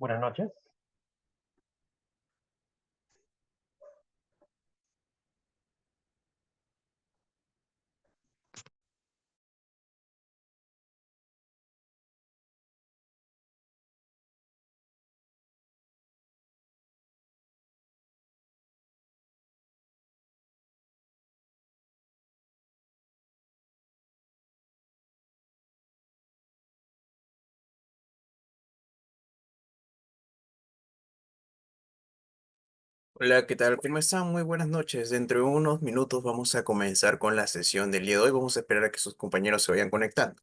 Buenas noches. Hola, ¿qué tal? ¿Cómo están? Muy buenas noches. Dentro de unos minutos vamos a comenzar con la sesión del día de hoy. Vamos a esperar a que sus compañeros se vayan conectando.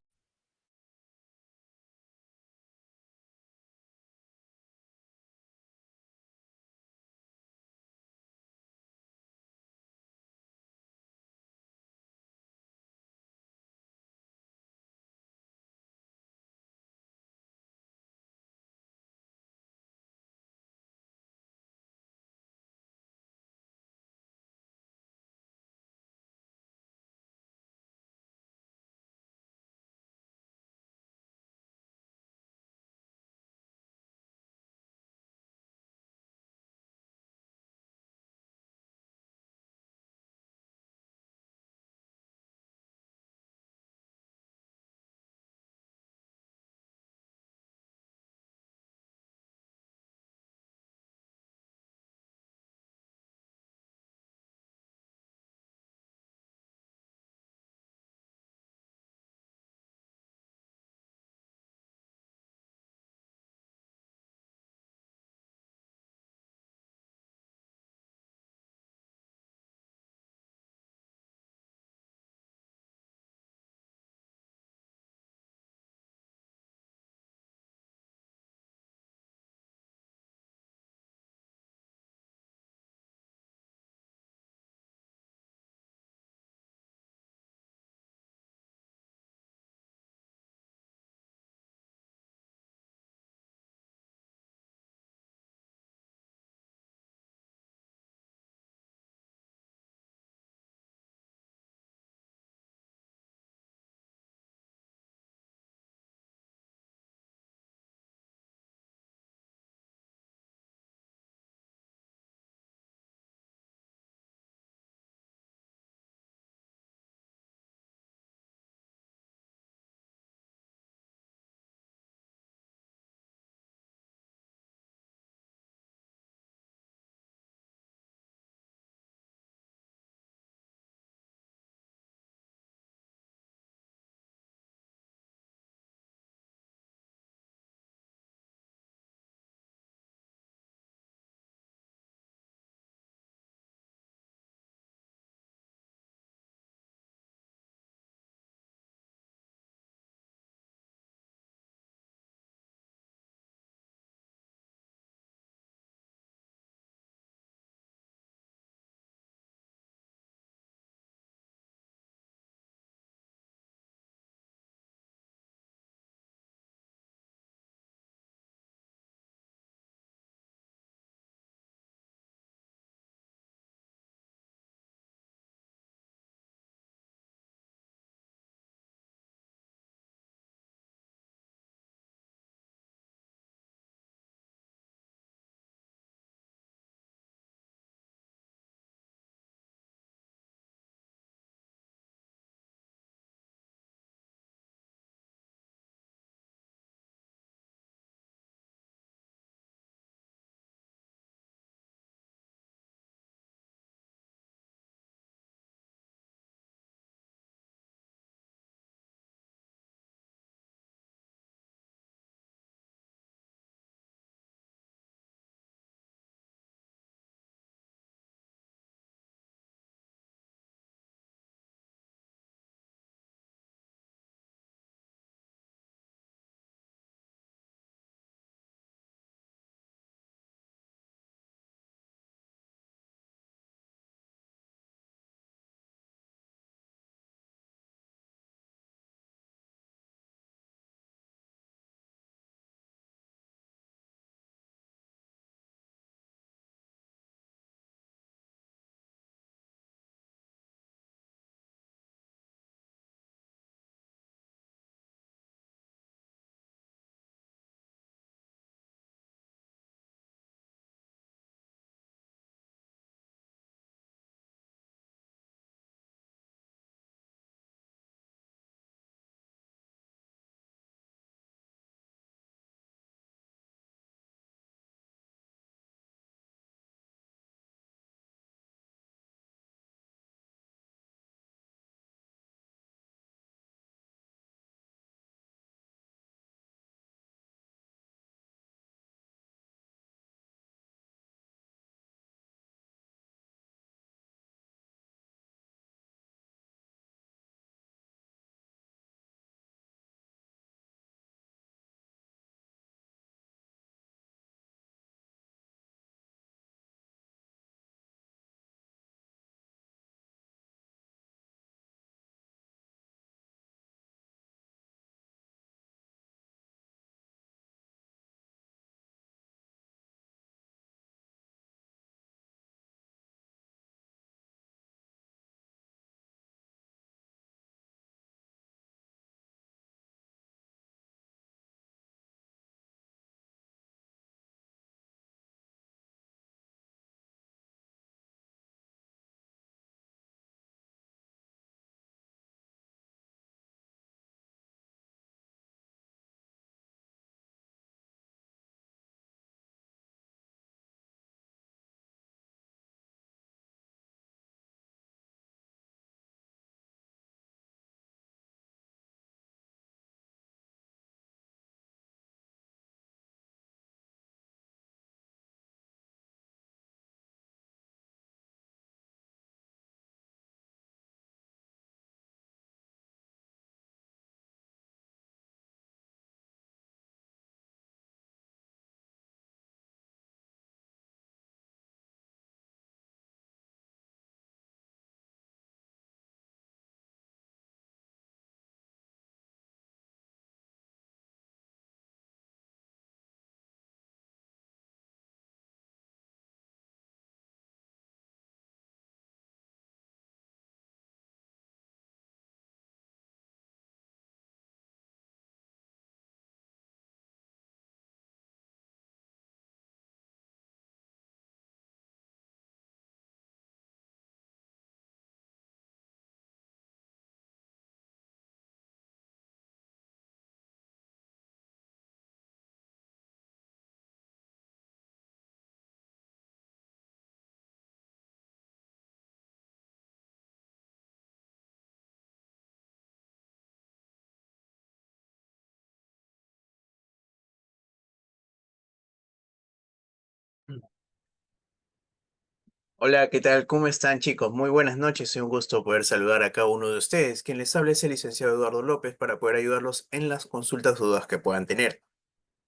Hola, ¿qué tal? ¿Cómo están, chicos? Muy buenas noches. Es un gusto poder saludar a cada uno de ustedes. Quien les habla es el licenciado Eduardo López para poder ayudarlos en las consultas o dudas que puedan tener.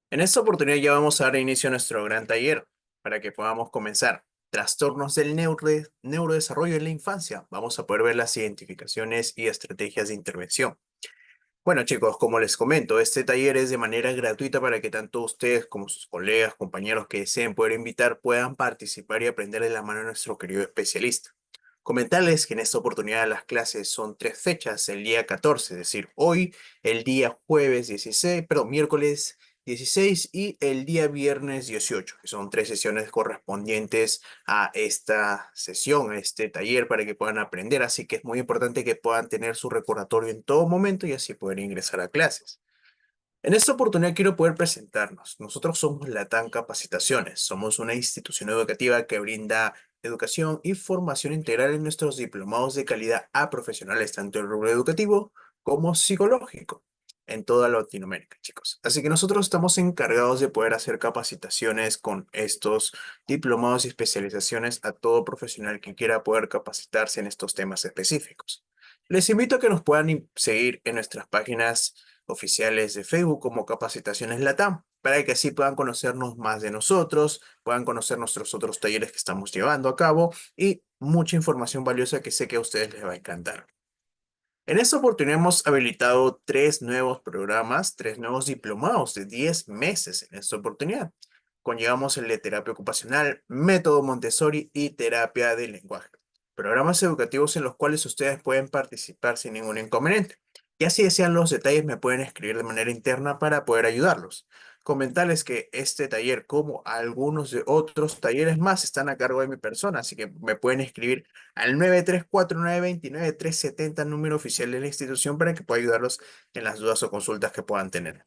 En esta oportunidad ya vamos a dar inicio a nuestro gran taller para que podamos comenzar. Trastornos del neurodesarrollo en la infancia. Vamos a poder ver las identificaciones y estrategias de intervención. Bueno, chicos, como les comento, este taller es de manera gratuita para que tanto ustedes como sus colegas, compañeros que deseen poder invitar puedan participar y aprender de la mano de nuestro querido especialista. Comentarles que en esta oportunidad las clases son tres fechas, el día 14, es decir, hoy, el día jueves 16, perdón, miércoles 16 y el día viernes 18, que son tres sesiones correspondientes a esta sesión, a este taller para que puedan aprender. Así que es muy importante que puedan tener su recordatorio en todo momento y así poder ingresar a clases. En esta oportunidad quiero poder presentarnos. Nosotros somos Latam Capacitaciones. Somos una institución educativa que brinda educación y formación integral en nuestros diplomados de calidad a profesionales, tanto en el rubro educativo como psicológico, en toda Latinoamérica, chicos. Así que nosotros estamos encargados de poder hacer capacitaciones con estos diplomados y especializaciones a todo profesional que quiera poder capacitarse en estos temas específicos. Les invito a que nos puedan seguir en nuestras páginas oficiales de Facebook como Capacitaciones Latam, para que así puedan conocernos más de nosotros, puedan conocer nuestros otros talleres que estamos llevando a cabo y mucha información valiosa que sé que a ustedes les va a encantar. En esta oportunidad hemos habilitado tres nuevos programas, tres nuevos diplomados de 10 meses en esta oportunidad. Conllevamos el de terapia ocupacional, método Montessori y terapia del lenguaje. Programas educativos en los cuales ustedes pueden participar sin ningún inconveniente. Y así desean los detalles, me pueden escribir de manera interna para poder ayudarlos. Comentarles que este taller, como algunos de otros talleres más, están a cargo de mi persona, así que me pueden escribir al 934-929-370, número oficial de la institución, para que pueda ayudarlos en las dudas o consultas que puedan tener.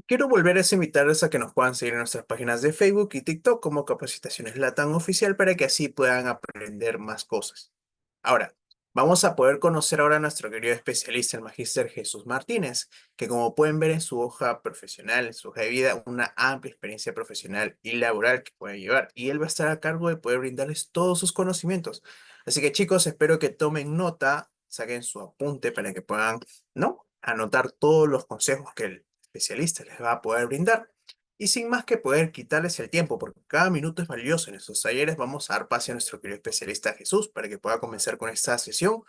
Quiero volver a invitarles a que nos puedan seguir en nuestras páginas de Facebook y TikTok como Capacitaciones Latam Oficial para que así puedan aprender más cosas. Ahora, vamos a poder conocer ahora a nuestro querido especialista, el magíster Jesús Martínez, que como pueden ver en su hoja profesional, en su hoja de vida, una amplia experiencia profesional y laboral que puede llevar. Y él va a estar a cargo de poder brindarles todos sus conocimientos. Así que chicos, espero que tomen nota, saquen su apunte para que puedan, ¿no? Anotar todos los consejos que él especialista les va a poder brindar. Y sin más que poder quitarles el tiempo, porque cada minuto es valioso en estos talleres, vamos a dar pase a nuestro querido especialista Jesús para que pueda comenzar con esta sesión.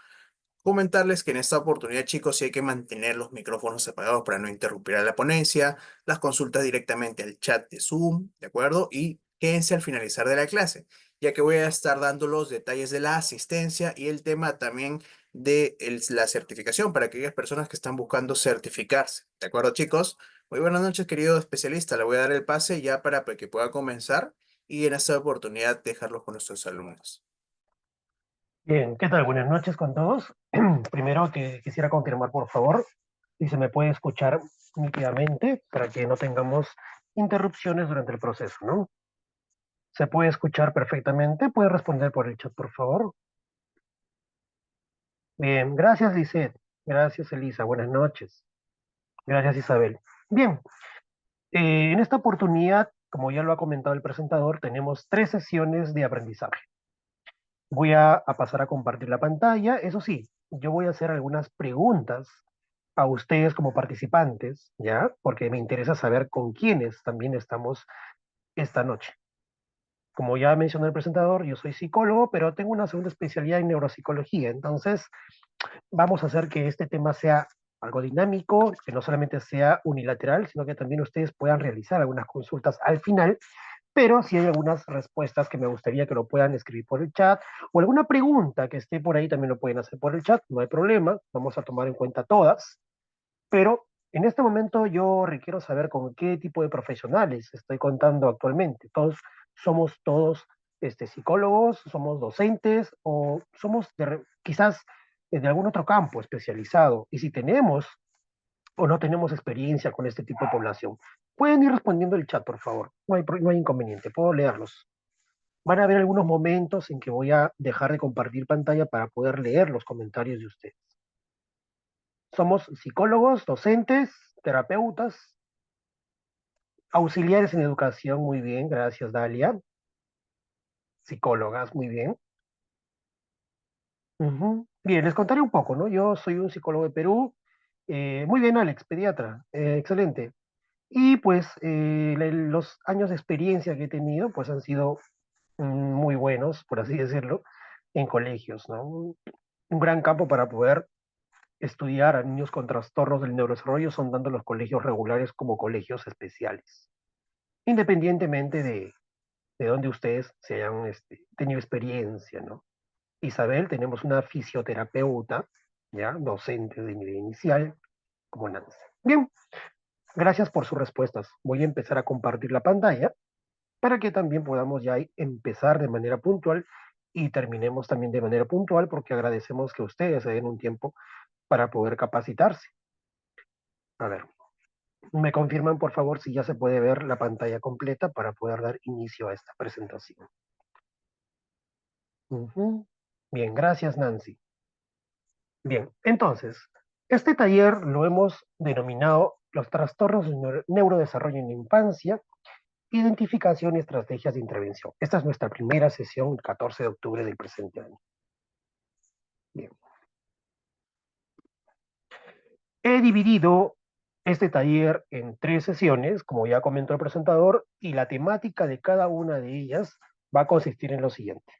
Comentarles que en esta oportunidad, chicos, sí hay que mantener los micrófonos apagados para no interrumpir a la ponencia, las consultas directamente al chat de Zoom, ¿de acuerdo? Y quédense al finalizar de la clase, ya que voy a estar dando los detalles de la asistencia y el tema también de la certificación para aquellas personas que están buscando certificarse. ¿De acuerdo, chicos? Muy buenas noches, querido especialista. Le voy a dar el pase ya para que pueda comenzar y en esta oportunidad dejarlos con nuestros alumnos. Bien, ¿qué tal? Buenas noches con todos. Primero que quisiera confirmar, por favor, si se me puede escuchar nítidamente para que no tengamos interrupciones durante el proceso, ¿no? ¿Se puede escuchar perfectamente? ¿Puede responder por el chat, por favor? Bien, gracias, Lisette. Gracias, Elisa. Buenas noches. Gracias, Isabel. Bien, en esta oportunidad, como ya lo ha comentado el presentador, tenemos tres sesiones de aprendizaje. Voy a pasar a compartir la pantalla. Eso sí, yo voy a hacer algunas preguntas a ustedes como participantes, ¿ya? Porque me interesa saber con quiénes también estamos esta noche. Como ya mencionó el presentador, yo soy psicólogo, pero tengo una segunda especialidad en neuropsicología. Entonces, vamos a hacer que este tema sea algo dinámico, que no solamente sea unilateral, sino que también ustedes puedan realizar algunas consultas al final, pero si hay algunas respuestas que me gustaría que lo puedan escribir por el chat o alguna pregunta que esté por ahí también lo pueden hacer por el chat, no hay problema, vamos a tomar en cuenta todas, pero en este momento yo requiero saber con qué tipo de profesionales estoy contando actualmente. Todos psicólogos, somos docentes o somos quizás de algún otro campo especializado. Y si tenemos o no tenemos experiencia con este tipo de población. Pueden ir respondiendo el chat, por favor. No hay inconveniente, puedo leerlos. Van a haber algunos momentos en que voy a dejar de compartir pantalla para poder leer los comentarios de ustedes. Somos psicólogos, docentes, terapeutas, auxiliares en educación, muy bien, gracias Dalia. psicólogas, muy bien. Ujú. Bien, les contaré un poco, ¿no? Yo soy un psicólogo de Perú. Muy bien, Alex, pediatra. Excelente. Y pues los años de experiencia que he tenido, pues han sido muy buenos, por así decirlo, en colegios, ¿no? Un gran campo para poder estudiar a niños con trastornos del neurodesarrollo son tanto los colegios regulares como colegios especiales, independientemente de dónde ustedes se hayan tenido experiencia, ¿no? Isabel, tenemos una fisioterapeuta, ya, docente de nivel inicial, como Nancy. Bien, gracias por sus respuestas. Voy a empezar a compartir la pantalla para que también podamos ya empezar de manera puntual y terminemos también de manera puntual porque agradecemos que ustedes se den un tiempo para poder capacitarse. A ver, me confirman por favor si ya se puede ver la pantalla completa para poder dar inicio a esta presentación. Ujú. Bien, gracias Nancy. Bien, entonces, este taller lo hemos denominado los trastornos de neurodesarrollo en la infancia, identificación y estrategias de intervención. Esta es nuestra primera sesión el 14 de octubre del presente año. Bien. He dividido este taller en tres sesiones, como ya comentó el presentador, y la temática de cada una de ellas va a consistir en lo siguiente.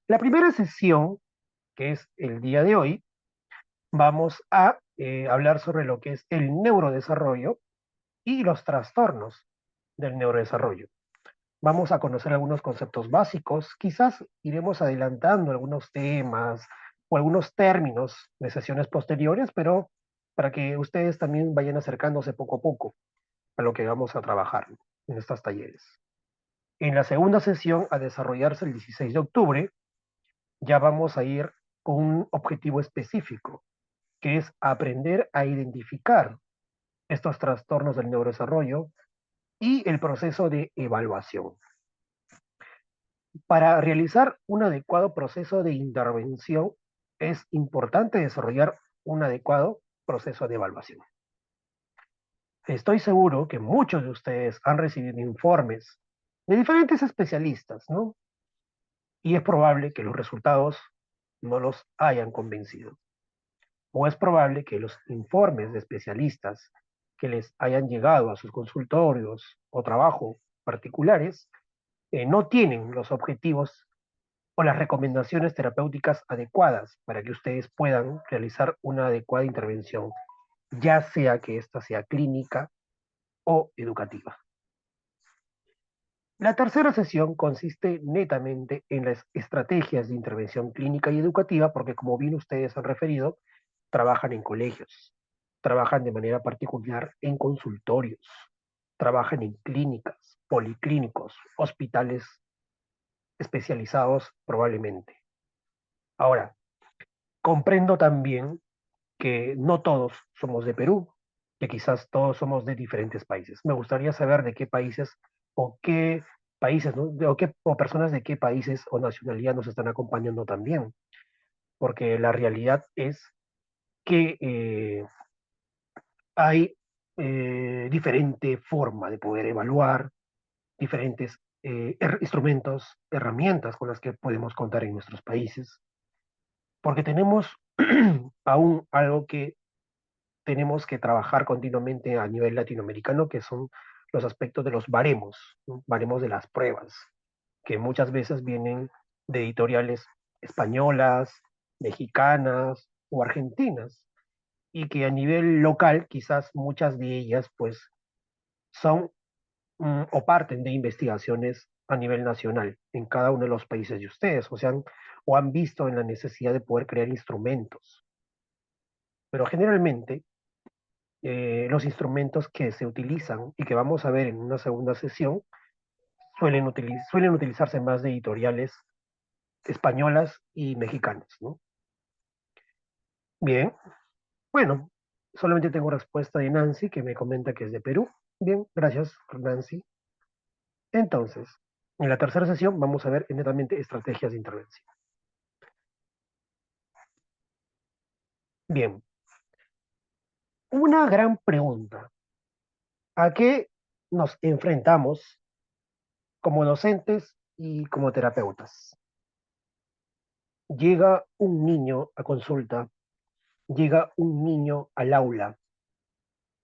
La primera sesión, que es el día de hoy, vamos a hablar sobre lo que es el neurodesarrollo y los trastornos del neurodesarrollo. Vamos a conocer algunos conceptos básicos, quizás iremos adelantando algunos temas o algunos términos de sesiones posteriores, pero para que ustedes también vayan acercándose poco a poco a lo que vamos a trabajar en estos talleres. En la segunda sesión, a desarrollarse el 16 de octubre, ya vamos a ir con un objetivo específico, que es aprender a identificar estos trastornos del neurodesarrollo y el proceso de evaluación. Para realizar un adecuado proceso de intervención es importante desarrollar un adecuado proceso de evaluación. Estoy seguro que muchos de ustedes han recibido informes de diferentes especialistas, ¿no? Y es probable que los resultados no los hayan convencido. O es probable que los informes de especialistas que les hayan llegado a sus consultorios o trabajo particulares no tienen los objetivos o las recomendaciones terapéuticas adecuadas para que ustedes puedan realizar una adecuada intervención, ya sea que ésta sea clínica o educativa. La tercera sesión consiste netamente en las estrategias de intervención clínica y educativa, porque como bien ustedes han referido, trabajan en colegios, trabajan de manera particular en consultorios, trabajan en clínicas, policlínicos, hospitales especializados probablemente. Ahora, comprendo también que no todos somos de Perú, que quizás todos somos de diferentes países. Me gustaría saber de qué países o qué países, ¿no? O personas de qué países o nacionalidad nos están acompañando también, porque la realidad es que hay diferente forma de poder evaluar, diferentes instrumentos, herramientas con las que podemos contar en nuestros países, porque tenemos aún algo que tenemos que trabajar continuamente a nivel latinoamericano, que son los aspectos de los baremos, ¿no? Baremos de las pruebas, que muchas veces vienen de editoriales españolas, mexicanas o argentinas, y que a nivel local quizás muchas de ellas pues son o parten de investigaciones a nivel nacional en cada uno de los países de ustedes, o sea, o han visto en la necesidad de poder crear instrumentos. Pero generalmente los instrumentos que se utilizan y que vamos a ver en una segunda sesión suelen utilizarse más de editoriales españolas y mexicanas, ¿no? Bien, bueno, solamente tengo respuesta de Nancy que me comenta que es de Perú. Bien, gracias Nancy. Entonces, en la tercera sesión vamos a ver netamente estrategias de intervención. Bien, una gran pregunta. ¿A qué nos enfrentamos como docentes y como terapeutas. Llega un niño a consulta, llega un niño al aula,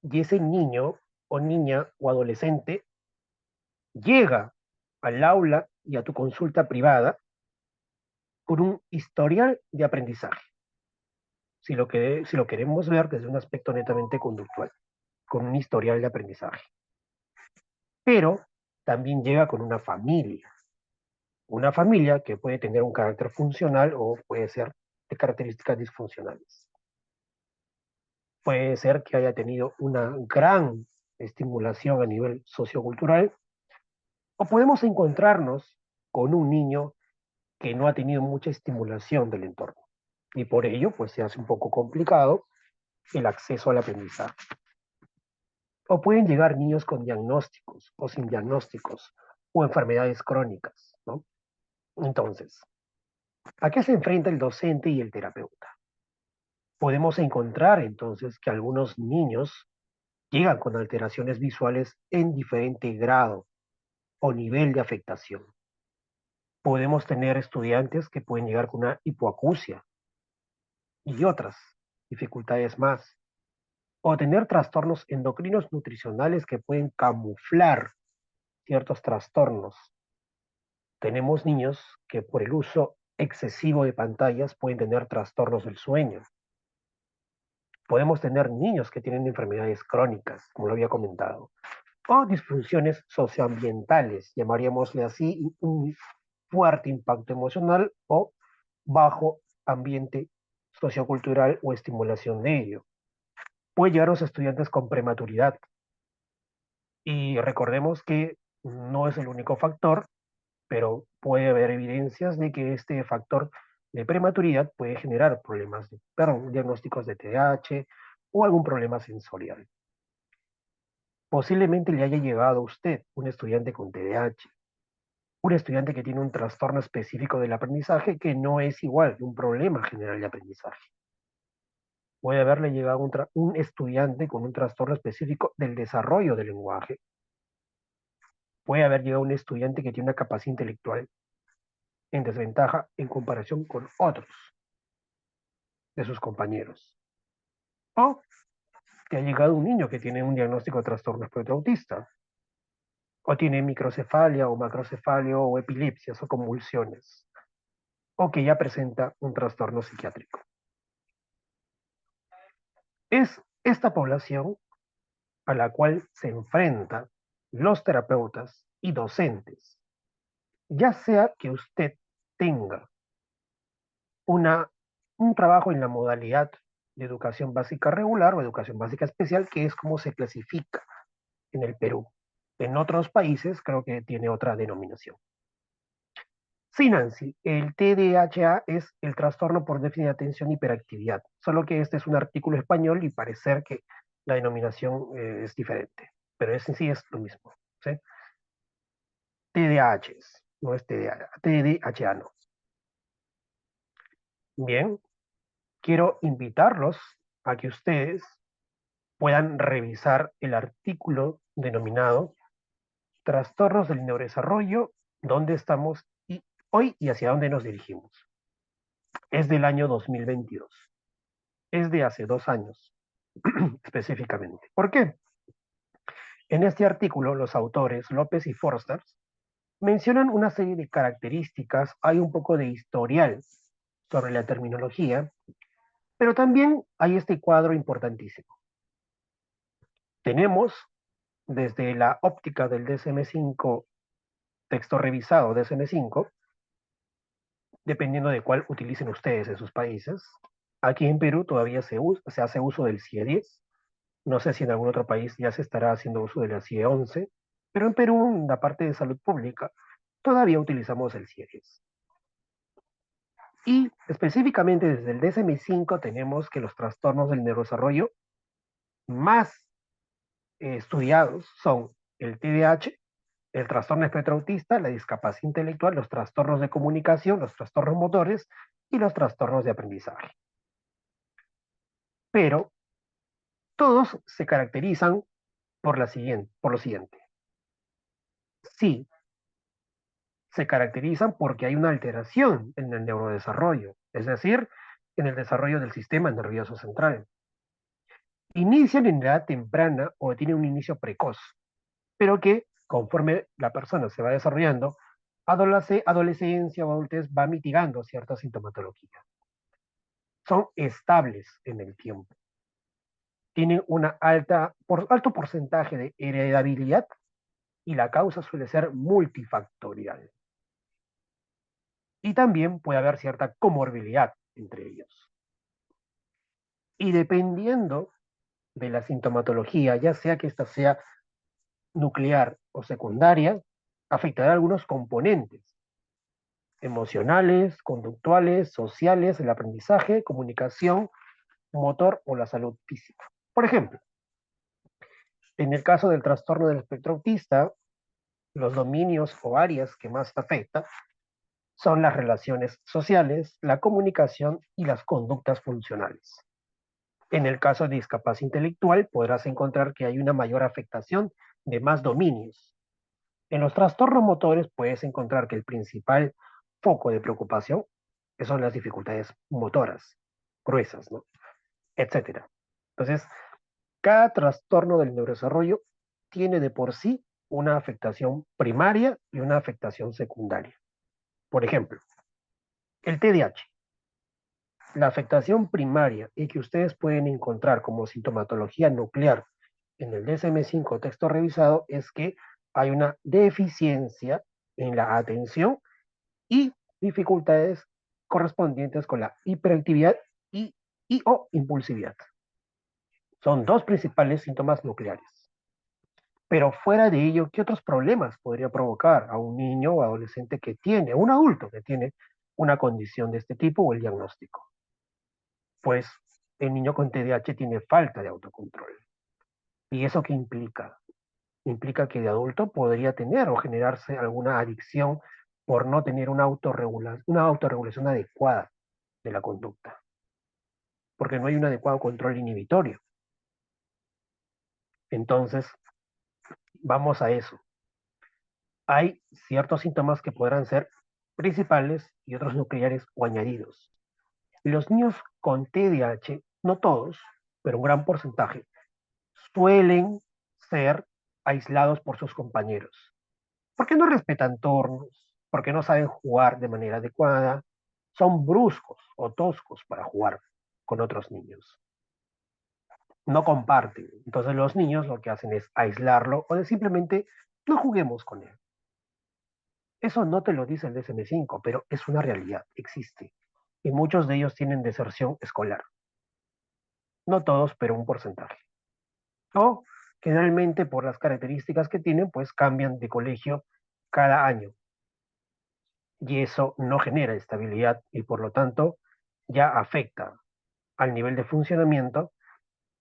y ese niño o niña o adolescente llega al aula y a tu consulta privada con un historial de aprendizaje, si lo queremos ver desde un aspecto netamente conductual, con un historial de aprendizaje. Pero también llega con una familia que puede tener un carácter funcional o puede ser de características disfuncionales. Puede ser que haya tenido una gran estimulación a nivel sociocultural, o podemos encontrarnos con un niño que no ha tenido mucha estimulación del entorno. Y por ello, pues se hace un poco complicado el acceso al aprendizaje. O pueden llegar niños con diagnósticos o sin diagnósticos o enfermedades crónicas, ¿no? Entonces, ¿a qué se enfrenta el docente y el terapeuta? Podemos encontrar entonces que algunos niños llegan con alteraciones visuales en diferente grado o nivel de afectación. Podemos tener estudiantes que pueden llegar con una hipoacusia y otras dificultades más, o tener trastornos endocrinos nutricionales que pueden camuflar ciertos trastornos. Tenemos niños que por el uso excesivo de pantallas pueden tener trastornos del sueño. Podemos tener niños que tienen enfermedades crónicas, como lo había comentado, o disfunciones socioambientales, llamaríamosle así, un fuerte impacto emocional o bajo ambiente sociocultural o estimulación de ello. Puede llegar a los estudiantes con prematuridad, y recordemos que no es el único factor, pero puede haber evidencias de que este factor de prematuridad puede generar problemas, perdón, diagnósticos de TDAH o algún problema sensorial. Posiblemente le haya llegado a usted un estudiante con TDAH, un estudiante que tiene un trastorno específico del aprendizaje que no es igual que un problema general de aprendizaje. Puede haberle llegado un estudiante con un trastorno específico del desarrollo del lenguaje. Puede haber llegado un estudiante que tiene una capacidad intelectual en desventaja en comparación con otros de sus compañeros. O te ha llegado un niño que tiene un diagnóstico de trastorno espectro autista, o tiene microcefalia o macrocefalia o epilepsias o convulsiones, o que ya presenta un trastorno psiquiátrico. Es esta población a la cual se enfrentan los terapeutas y docentes, ya sea que usted tenga una, un trabajo en la modalidad de educación básica regular o educación básica especial, que es como se clasifica en el Perú. En otros países creo que tiene otra denominación. Sí, Nancy, el TDAH es el trastorno por déficit de atención y hiperactividad, solo que este es un artículo español y parecer que la denominación es diferente, pero en sí es lo mismo, ¿sí? TDAH no es TDAH, no. Bien, quiero invitarlos a que ustedes puedan revisar el artículo denominado Trastornos del neurodesarrollo, dónde estamos y hoy y hacia dónde nos dirigimos. Es del año 2022. Es de hace 2 años, específicamente. ¿Por qué? En este artículo, los autores López y Forster mencionan una serie de características, hay un poco de historial sobre la terminología, pero también hay este cuadro importantísimo. Tenemos, desde la óptica del DSM-5, texto revisado DSM-5, dependiendo de cuál utilicen ustedes en sus países. Aquí en Perú todavía se hace uso del CIE-10. No sé si en algún otro país ya se estará haciendo uso de la CIE-11, pero en Perú, en la parte de salud pública, todavía utilizamos el CIE-10. Y específicamente desde el DSM-5 tenemos que los trastornos del neurodesarrollo más estudiados son el TDAH, el trastorno espectro autista, la discapacidad intelectual, los trastornos de comunicación, los trastornos motores y los trastornos de aprendizaje. Pero todos se caracterizan por lo siguiente. Si Se caracterizan porque hay una alteración en el neurodesarrollo, es decir, en el desarrollo del sistema nervioso central. Inician en edad temprana o tienen un inicio precoz, pero que conforme la persona se va desarrollando, adolescencia o adultez va mitigando cierta sintomatología. Son estables en el tiempo. Tienen una alto porcentaje de heredabilidad y la causa suele ser multifactorial. Y también puede haber cierta comorbilidad entre ellos. Y dependiendo de la sintomatología, ya sea que ésta sea nuclear o secundaria, afectará algunos componentes emocionales, conductuales, sociales, el aprendizaje, comunicación, motor o la salud física. Por ejemplo, en el caso del trastorno del espectro autista, los dominios o áreas que más afecta son las relaciones sociales, la comunicación y las conductas funcionales. En el caso de discapacidad intelectual, podrás encontrar que hay una mayor afectación de más dominios. En los trastornos motores puedes encontrar que el principal foco de preocupación son las dificultades motoras, gruesas, ¿no? Etcétera. Entonces, cada trastorno del neurodesarrollo tiene de por sí una afectación primaria y una afectación secundaria. Por ejemplo, el TDAH. La afectación primaria y que ustedes pueden encontrar como sintomatología nuclear en el DSM-5 texto revisado es que hay una deficiencia en la atención y dificultades correspondientes con la hiperactividad y o impulsividad. Son dos principales síntomas nucleares. Pero fuera de ello, ¿qué otros problemas podría provocar a un niño o adolescente que tiene, un adulto que tiene una condición de este tipo o el diagnóstico? Pues el niño con TDAH tiene falta de autocontrol. ¿Y eso qué implica? Implica que de adulto podría tener o generarse alguna adicción por no tener una autorregulación adecuada de la conducta, porque no hay un adecuado control inhibitorio. Entonces, vamos a eso. Hay ciertos síntomas que podrán ser principales y otros nucleares o añadidos. Los niños con TDAH, no todos, pero un gran porcentaje, suelen ser aislados por sus compañeros, porque no respetan turnos, porque no saben jugar de manera adecuada, son bruscos o toscos para jugar con otros niños, no comparten. Entonces los niños lo que hacen es aislarlo o de simplemente no juguemos con él. Eso no te lo dice el DSM-5, pero es una realidad, existe. Y muchos de ellos tienen deserción escolar. No todos, pero un porcentaje. O generalmente por las características que tienen, pues cambian de colegio cada año. Y eso no genera estabilidad y por lo tanto ya afecta al nivel de funcionamiento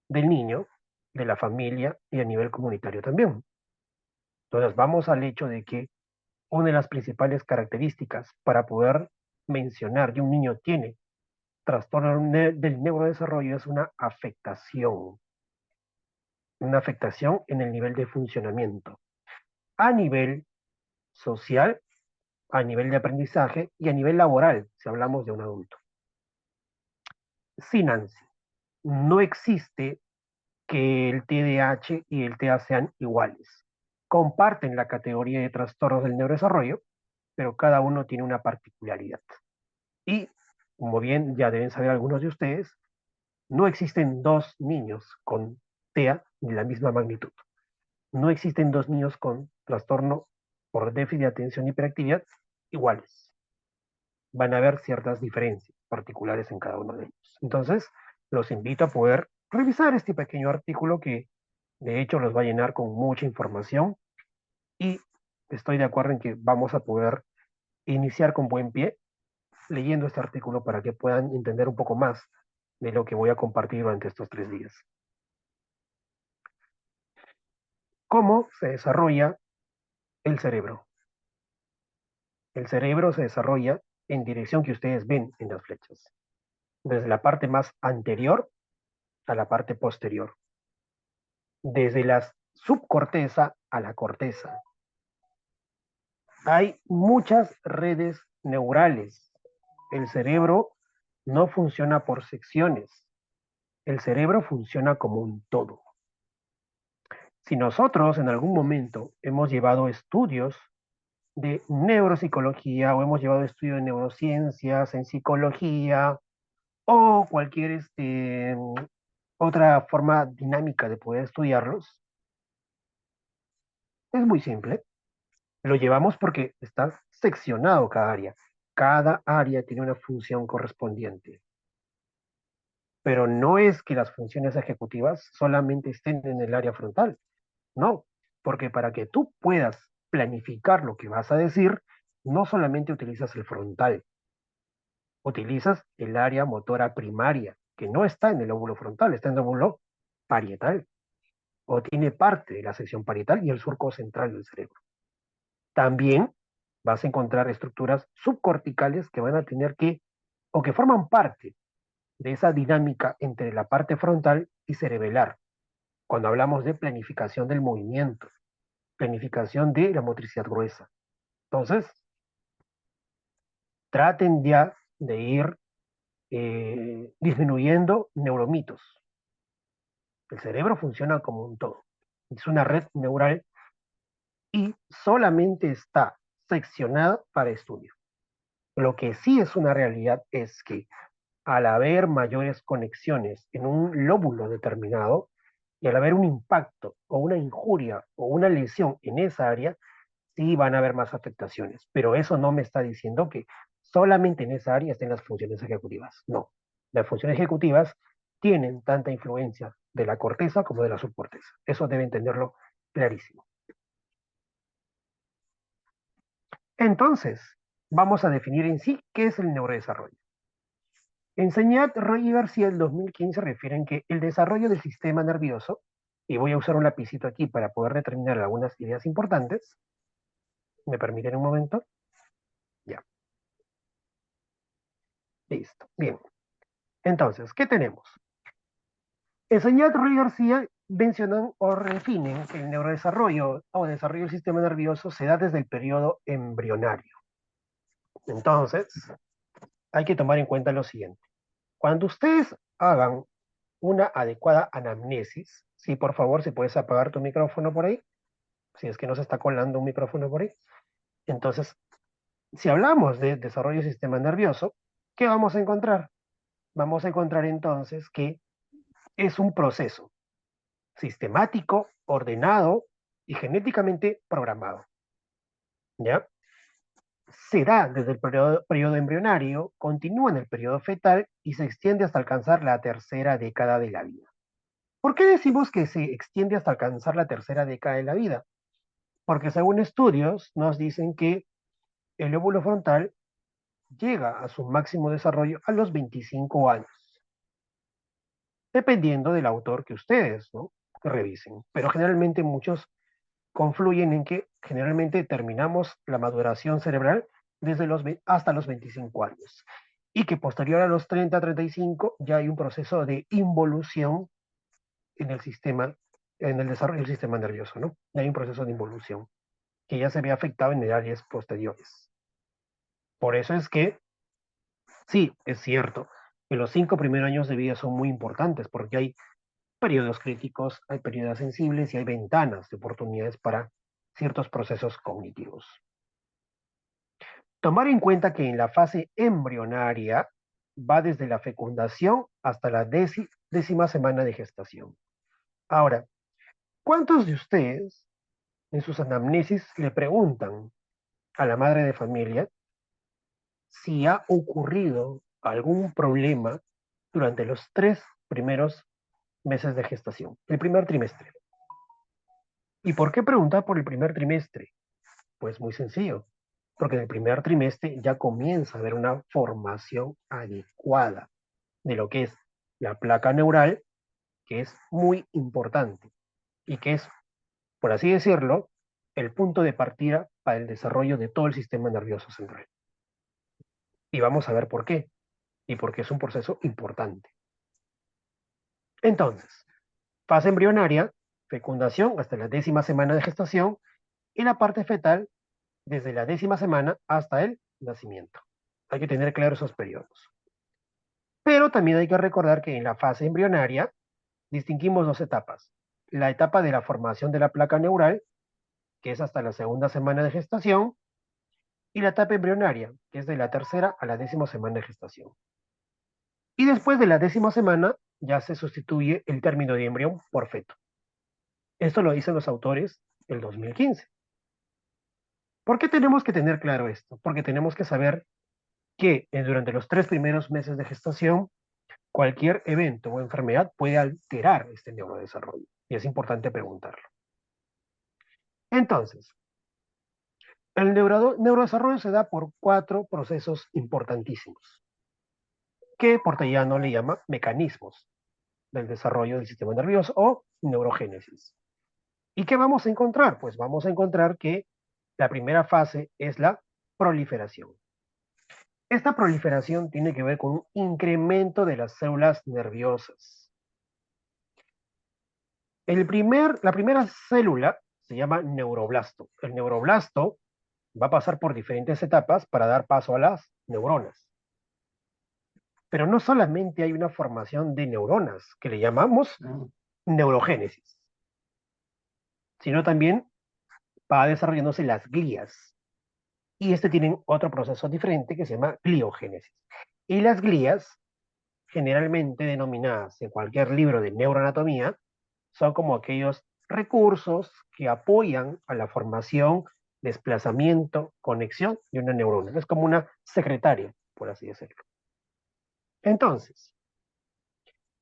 del niño, de la familia y a nivel comunitario también. Entonces vamos al hecho de que una de las principales características para poder mencionar que un niño tiene trastorno del neurodesarrollo es una afectación en el nivel de funcionamiento, a nivel social, a nivel de aprendizaje y a nivel laboral, si hablamos de un adulto. Sí, Nancy, no existe que el TDAH y el TEA sean iguales. Comparten la categoría de trastornos del neurodesarrollo, pero cada uno tiene una particularidad. Y, como bien ya deben saber algunos de ustedes, no existen dos niños con TEA de la misma magnitud. No existen dos niños con trastorno por déficit de atención y hiperactividad iguales. Van a haber ciertas diferencias particulares en cada uno de ellos. Entonces, los invito a poder revisar este pequeño artículo que de hecho los va a llenar con mucha información y estoy de acuerdo en que vamos a poder iniciar con buen pie leyendo este artículo para que puedan entender un poco más de lo que voy a compartir durante estos 3 días. ¿Cómo se desarrolla el cerebro? El cerebro se desarrolla en dirección que ustedes ven en las flechas, desde la parte más anterior a la parte posterior, desde la subcorteza a la corteza. Hay muchas redes neurales. El cerebro no funciona por secciones. El cerebro funciona como un todo. Si nosotros en algún momento hemos llevado estudios de neuropsicología o hemos llevado estudios de neurociencias en psicología o cualquier otra forma dinámica de poder estudiarlos, es muy simple. Lo llevamos porque está seccionado cada área. Cada área tiene una función correspondiente. Pero no es que las funciones ejecutivas solamente estén en el área frontal. No, porque para que tú puedas planificar lo que vas a decir, no solamente utilizas el frontal, utilizas el área motora primaria, que no está en el lóbulo frontal, está en el lóbulo parietal, o tiene parte de la sección parietal y el surco central del cerebro. También vas a encontrar estructuras subcorticales que van a tener que, o que forman parte de esa dinámica entre la parte frontal y cerebelar, cuando hablamos de planificación del movimiento, planificación de la motricidad gruesa. Entonces, traten ya de ir disminuyendo neuromitos. El cerebro funciona como un todo. Es una red neural y solamente está seccionada para estudio. Lo que sí es una realidad es que al haber mayores conexiones en un lóbulo determinado y al haber un impacto o una injuria o una lesión en esa área, sí van a haber más afectaciones. Pero eso no me está diciendo que solamente en esa área estén las funciones ejecutivas. No, las funciones ejecutivas tienen tanta influencia de la corteza como de la subcorteza. Eso deben tenerlo clarísimo. Entonces, vamos a definir en sí qué es el neurodesarrollo. En Señat, Roy y García del 2015 refieren que el desarrollo del sistema nervioso, y voy a usar un lapicito aquí para poder determinar algunas ideas importantes, ¿me permiten un momento? Ya, listo. Bien, entonces, ¿qué tenemos? En Señat, Roy y García mencionan o definen que el neurodesarrollo o desarrollo del sistema nervioso se da desde el periodo embrionario. Entonces, hay que tomar en cuenta lo siguiente. Cuando ustedes hagan una adecuada anamnesis, sí, por favor, si puedes apagar tu micrófono por ahí, si es que no se está colando un micrófono por ahí. Entonces, si hablamos de desarrollo del sistema nervioso, ¿qué vamos a encontrar? Vamos a encontrar entonces que es un proceso sistemático, ordenado y genéticamente programado. ¿Ya? Se da desde el periodo embrionario, continúa en el periodo fetal y se extiende hasta alcanzar la tercera década de la vida. ¿Por qué decimos que se extiende hasta alcanzar la tercera década de la vida? Porque según estudios nos dicen que el lóbulo frontal llega a su máximo desarrollo a los 25 años, dependiendo del autor que ustedes, ¿no?, revisen. Pero generalmente muchos confluyen en que generalmente terminamos la maduración cerebral desde hasta los 25 años y que posterior a los 30, 35 ya hay un proceso de involución en el sistema, en el desarrollo del sistema nervioso, ¿no? Ya hay un proceso de involución que ya se ve afectado en edades posteriores. Por eso es que sí, es cierto que los 5 primeros años de vida son muy importantes porque hay periodos críticos, hay periodos sensibles y hay ventanas de oportunidades para ciertos procesos cognitivos. Tomar en cuenta que en la fase embrionaria va desde la fecundación hasta la décima semana de gestación. Ahora, ¿cuántos de ustedes en sus anamnesis le preguntan a la madre de familia si ha ocurrido algún problema durante los 3 primeros meses de gestación, el primer trimestre? ¿Y por qué preguntar por el primer trimestre? Pues muy sencillo, porque en el primer trimestre ya comienza a haber una formación adecuada de lo que es la placa neural, que es muy importante y que es, por así decirlo, el punto de partida para el desarrollo de todo el sistema nervioso central. Y vamos a ver por qué, y por qué es un proceso importante. Entonces, fase embrionaria, fecundación hasta la décima semana de gestación, y la parte fetal desde la 10ª semana hasta el nacimiento. Hay que tener claros esos periodos. Pero también hay que recordar que en la fase embrionaria distinguimos dos etapas. La etapa de la formación de la placa neural, que es hasta la 2ª semana de gestación, y la etapa embrionaria, que es de la 3ª a la 10ª semana de gestación. Y después de la 10ª semana ya se sustituye el término de embrión por feto. Esto lo dicen los autores del 2015. ¿Por qué tenemos que tener claro esto? Porque tenemos que saber que durante los 3 primeros meses de gestación, cualquier evento o enfermedad puede alterar este neurodesarrollo. Y es importante preguntarlo. Entonces, el neurodesarrollo se da por 4 procesos importantísimos, que Portellano le llama mecanismos del desarrollo del sistema nervioso o neurogénesis. ¿Y qué vamos a encontrar? Pues vamos a encontrar que la primera fase es la proliferación. Esta proliferación tiene que ver con un incremento de las células nerviosas. La primera célula se llama neuroblasto. El neuroblasto va a pasar por diferentes etapas para dar paso a las neuronas. Pero no solamente hay una formación de neuronas, que le llamamos neurogénesis, sino también va desarrollándose las glías. Y tienen otro proceso diferente que se llama gliogénesis. Y las glías, generalmente denominadas en cualquier libro de neuroanatomía, son como aquellos recursos que apoyan a la formación, desplazamiento, conexión de una neurona. Es como una secretaria, por así decirlo. Entonces,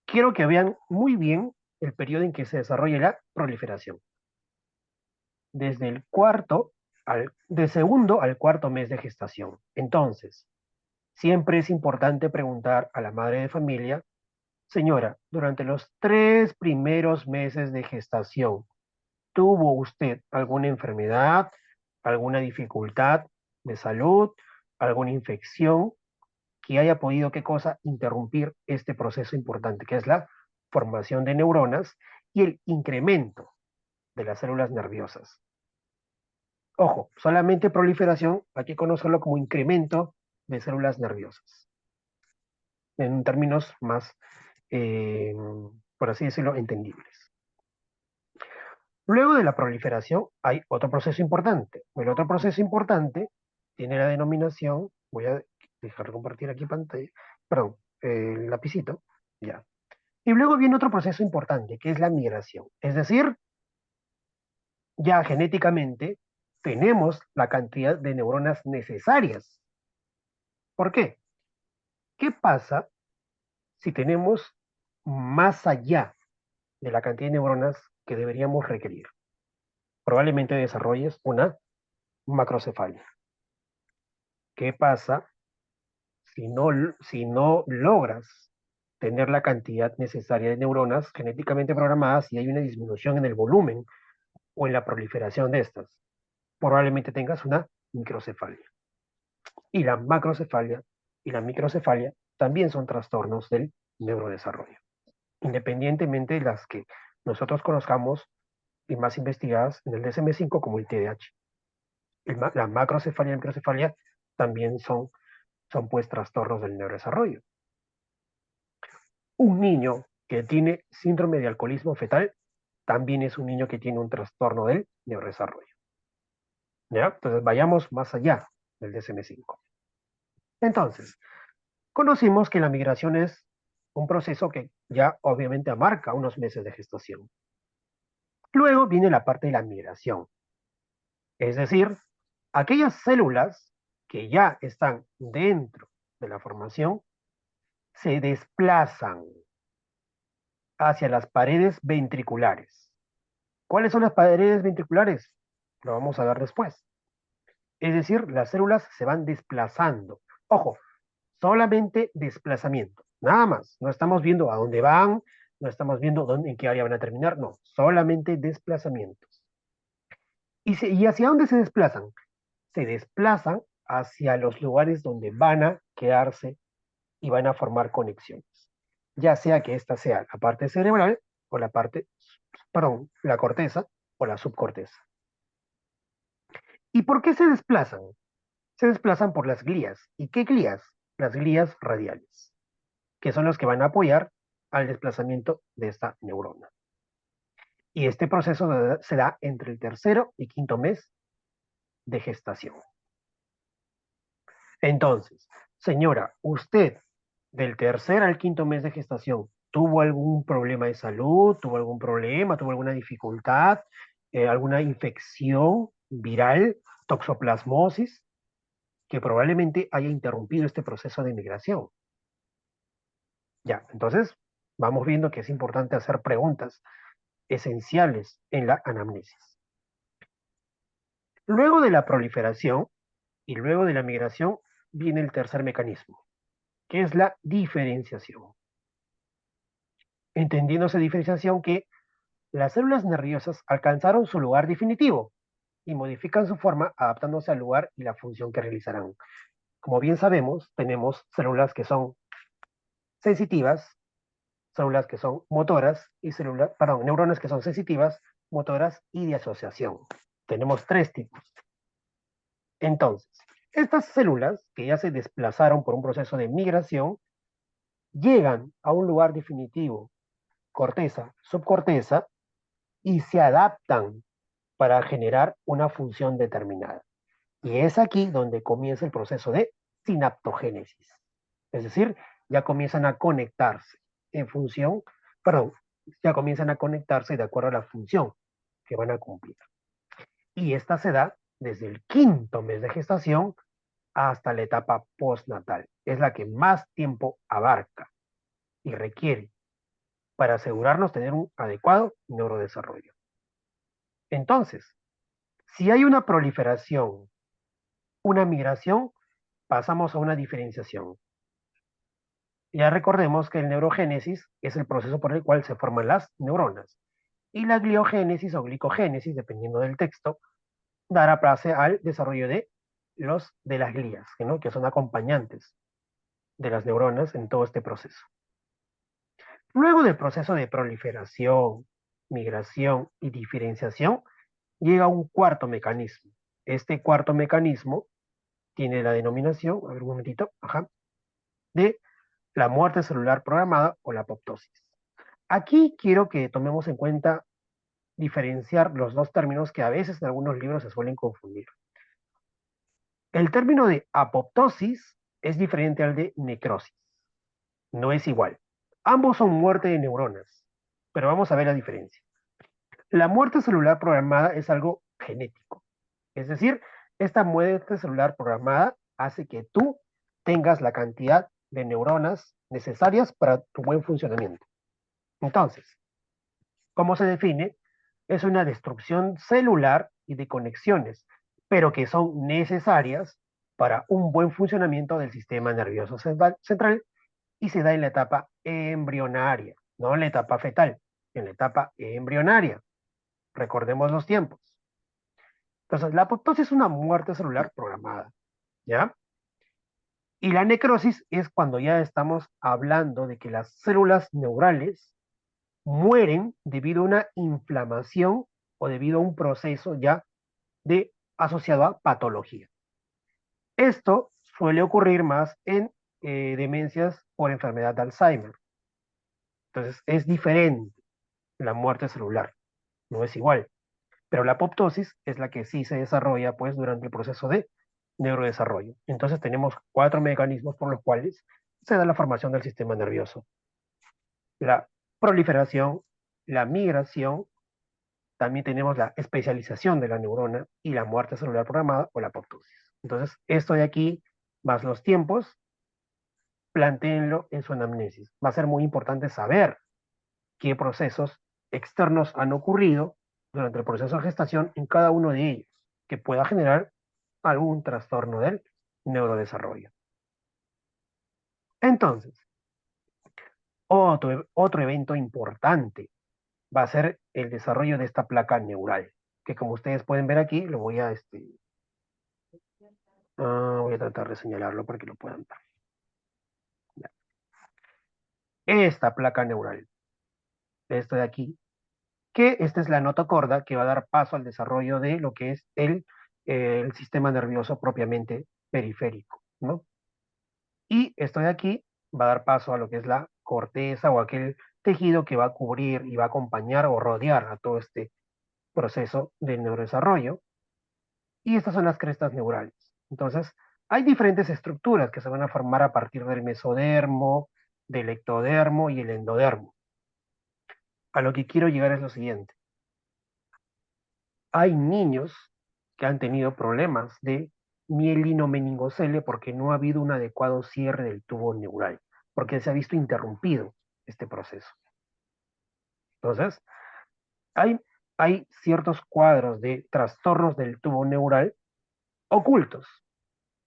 quiero que vean muy bien el periodo en que se desarrolla la proliferación. Desde el de segundo al 4.º mes de gestación. Entonces, siempre es importante preguntar a la madre de familia: señora, durante los 3 primeros meses de gestación, ¿tuvo usted alguna enfermedad, alguna dificultad de salud, alguna infección que haya podido, qué cosa, interrumpir este proceso importante, que es la formación de neuronas y el incremento de las células nerviosas? Ojo, solamente proliferación, hay que conocerlo como incremento de células nerviosas, en términos más, eh, por así decirlo, entendibles. Luego de la proliferación hay otro proceso importante. El otro proceso importante tiene la denominación, voy a dejar de compartir aquí pantalla, perdón, el lapicito, ya. Y luego viene otro proceso importante, que es la migración. Es decir, ya genéticamente tenemos la cantidad de neuronas necesarias. ¿Por qué? ¿Qué pasa si tenemos más allá de la cantidad de neuronas que deberíamos requerir? Probablemente desarrolles una macrocefalia. ¿Qué pasa si no logras tener la cantidad necesaria de neuronas genéticamente programadas y hay una disminución en el volumen o en la proliferación de estas? Probablemente tengas una microcefalia. Y la macrocefalia y la microcefalia también son trastornos del neurodesarrollo, independientemente de las que nosotros conozcamos y más investigadas en el DSM-5 como el TDAH. La macrocefalia y la microcefalia también son pues trastornos del neurodesarrollo. Un niño que tiene síndrome de alcoholismo fetal también es un niño que tiene un trastorno del neurodesarrollo. ¿Ya? Entonces vayamos más allá del DSM-5. Entonces, conocimos que la migración es un proceso que ya obviamente abarca unos meses de gestación. Luego viene la parte de la migración, es decir, aquellas células que ya están dentro de la formación se desplazan hacia las paredes ventriculares. ¿Cuáles son las paredes ventriculares? Lo vamos a ver después. Es decir, las células se van desplazando. Ojo, solamente desplazamiento, nada más. No estamos viendo a dónde van, no estamos viendo en qué área van a terminar, no, solamente desplazamientos. ¿Y hacia dónde se desplazan? Se desplazan hacia los lugares donde van a quedarse y van a formar conexiones. Ya sea que esta sea la parte cerebral o la corteza o la subcorteza. ¿Y por qué se desplazan? Se desplazan por las glías. ¿Y qué glías? Las glías radiales, que son los que van a apoyar al desplazamiento de esta neurona. Y este proceso se da entre el tercero y quinto mes de gestación. Entonces, señora, usted del tercer al quinto mes de gestación, ¿tuvo algún problema de salud? ¿Tuvo algún problema? ¿Tuvo alguna dificultad? ¿Alguna infección viral? ¿Toxoplasmosis? Que probablemente haya interrumpido este proceso de migración. Ya, entonces vamos viendo que es importante hacer preguntas esenciales en la anamnesis. Luego de la proliferación y luego de la migración viene el tercer mecanismo, que es la diferenciación. Entendiéndose diferenciación que las células nerviosas alcanzaron su lugar definitivo y modifican su forma adaptándose al lugar y la función que realizarán. Como bien sabemos, tenemos células que son sensitivas, células que son motoras y neuronas que son sensitivas, motoras y de asociación. Tenemos tres tipos. Entonces, estas células que ya se desplazaron por un proceso de migración llegan a un lugar definitivo, corteza, subcorteza, y se adaptan para generar una función determinada. Y es aquí donde comienza el proceso de sinaptogénesis. Es decir, ya comienzan a conectarse en función, perdón, ya comienzan a conectarse de acuerdo a la función que van a cumplir. Y esta se da desde el quinto mes de gestación hasta la etapa postnatal. Es la que más tiempo abarca y requiere para asegurarnos tener un adecuado neurodesarrollo. Entonces, si hay una proliferación, una migración, pasamos a una diferenciación. Ya recordemos que el neurogénesis es el proceso por el cual se forman las neuronas. Y la gliogénesis o glicogénesis, dependiendo del texto, dará place al desarrollo de las glías, ¿no? Que son acompañantes de las neuronas en todo este proceso. Luego del proceso de proliferación, migración y diferenciación, llega un cuarto mecanismo. Este cuarto mecanismo tiene la denominación, a ver un momentito, de la muerte celular programada o la apoptosis. Aquí quiero que tomemos en cuenta diferenciar los dos términos que a veces en algunos libros se suelen confundir. El término de apoptosis es diferente al de necrosis. No es igual. Ambos son muerte de neuronas, pero vamos a ver la diferencia. La muerte celular programada es algo genético. Es decir, esta muerte celular programada hace que tú tengas la cantidad de neuronas necesarias para tu buen funcionamiento. Entonces, ¿cómo se define? Es una destrucción celular y de conexiones, pero que son necesarias para un buen funcionamiento del sistema nervioso central y se da en la etapa embrionaria, no en la etapa fetal, en la etapa embrionaria. Recordemos los tiempos. Entonces, la apoptosis es una muerte celular programada, ¿ya? Y la necrosis es cuando ya estamos hablando de que las células neurales mueren debido a una inflamación o debido a un proceso ya de asociado a patología. Esto suele ocurrir más en demencias por enfermedad de Alzheimer. Entonces, es diferente la muerte celular, no es igual. Pero la apoptosis es la que sí se desarrolla pues durante el proceso de neurodesarrollo. Entonces tenemos cuatro mecanismos por los cuales se da la formación del sistema nervioso. La proliferación, la migración, también tenemos la especialización de la neurona y la muerte celular programada o la apoptosis. Entonces, esto de aquí, más los tiempos, plantéenlo en su anamnesis. Va a ser muy importante saber qué procesos externos han ocurrido durante el proceso de gestación en cada uno de ellos, que pueda generar algún trastorno del neurodesarrollo. Entonces, otro evento importante va a ser el desarrollo de esta placa neural, que como ustedes pueden ver aquí, lo voy a tratar de señalarlo para que lo puedan ver. Esta placa neural, esto de aquí, que esta es la notocorda que va a dar paso al desarrollo de lo que es el sistema nervioso propiamente periférico, ¿no? Y esto de aquí va a dar paso a lo que es la corteza o aquel tejido que va a cubrir y va a acompañar o rodear a todo este proceso del neurodesarrollo. Y estas son las crestas neurales. Entonces, hay diferentes estructuras que se van a formar a partir del mesodermo, del ectodermo y el endodermo. A lo que quiero llegar es lo siguiente. Hay niños que han tenido problemas de mielino-meningocele porque no ha habido un adecuado cierre del tubo neural, porque se ha visto interrumpido este proceso. Entonces, hay, hay ciertos cuadros de trastornos del tubo neural ocultos,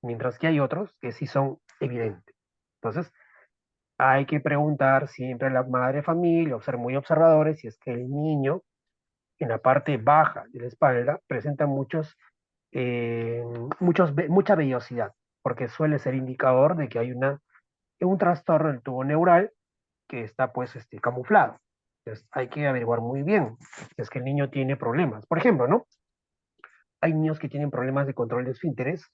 mientras que hay otros que sí son evidentes. Entonces, hay que preguntar siempre a la madre de familia, o ser muy observadores, si es que el niño en la parte baja de la espalda presenta eh, mucha vellosidad, porque suele ser indicador de que hay un trastorno del tubo neural que está pues camuflado. Entonces hay que averiguar muy bien si es que el niño tiene problemas. Por ejemplo, ¿no? Hay niños que tienen problemas de control de esfínteres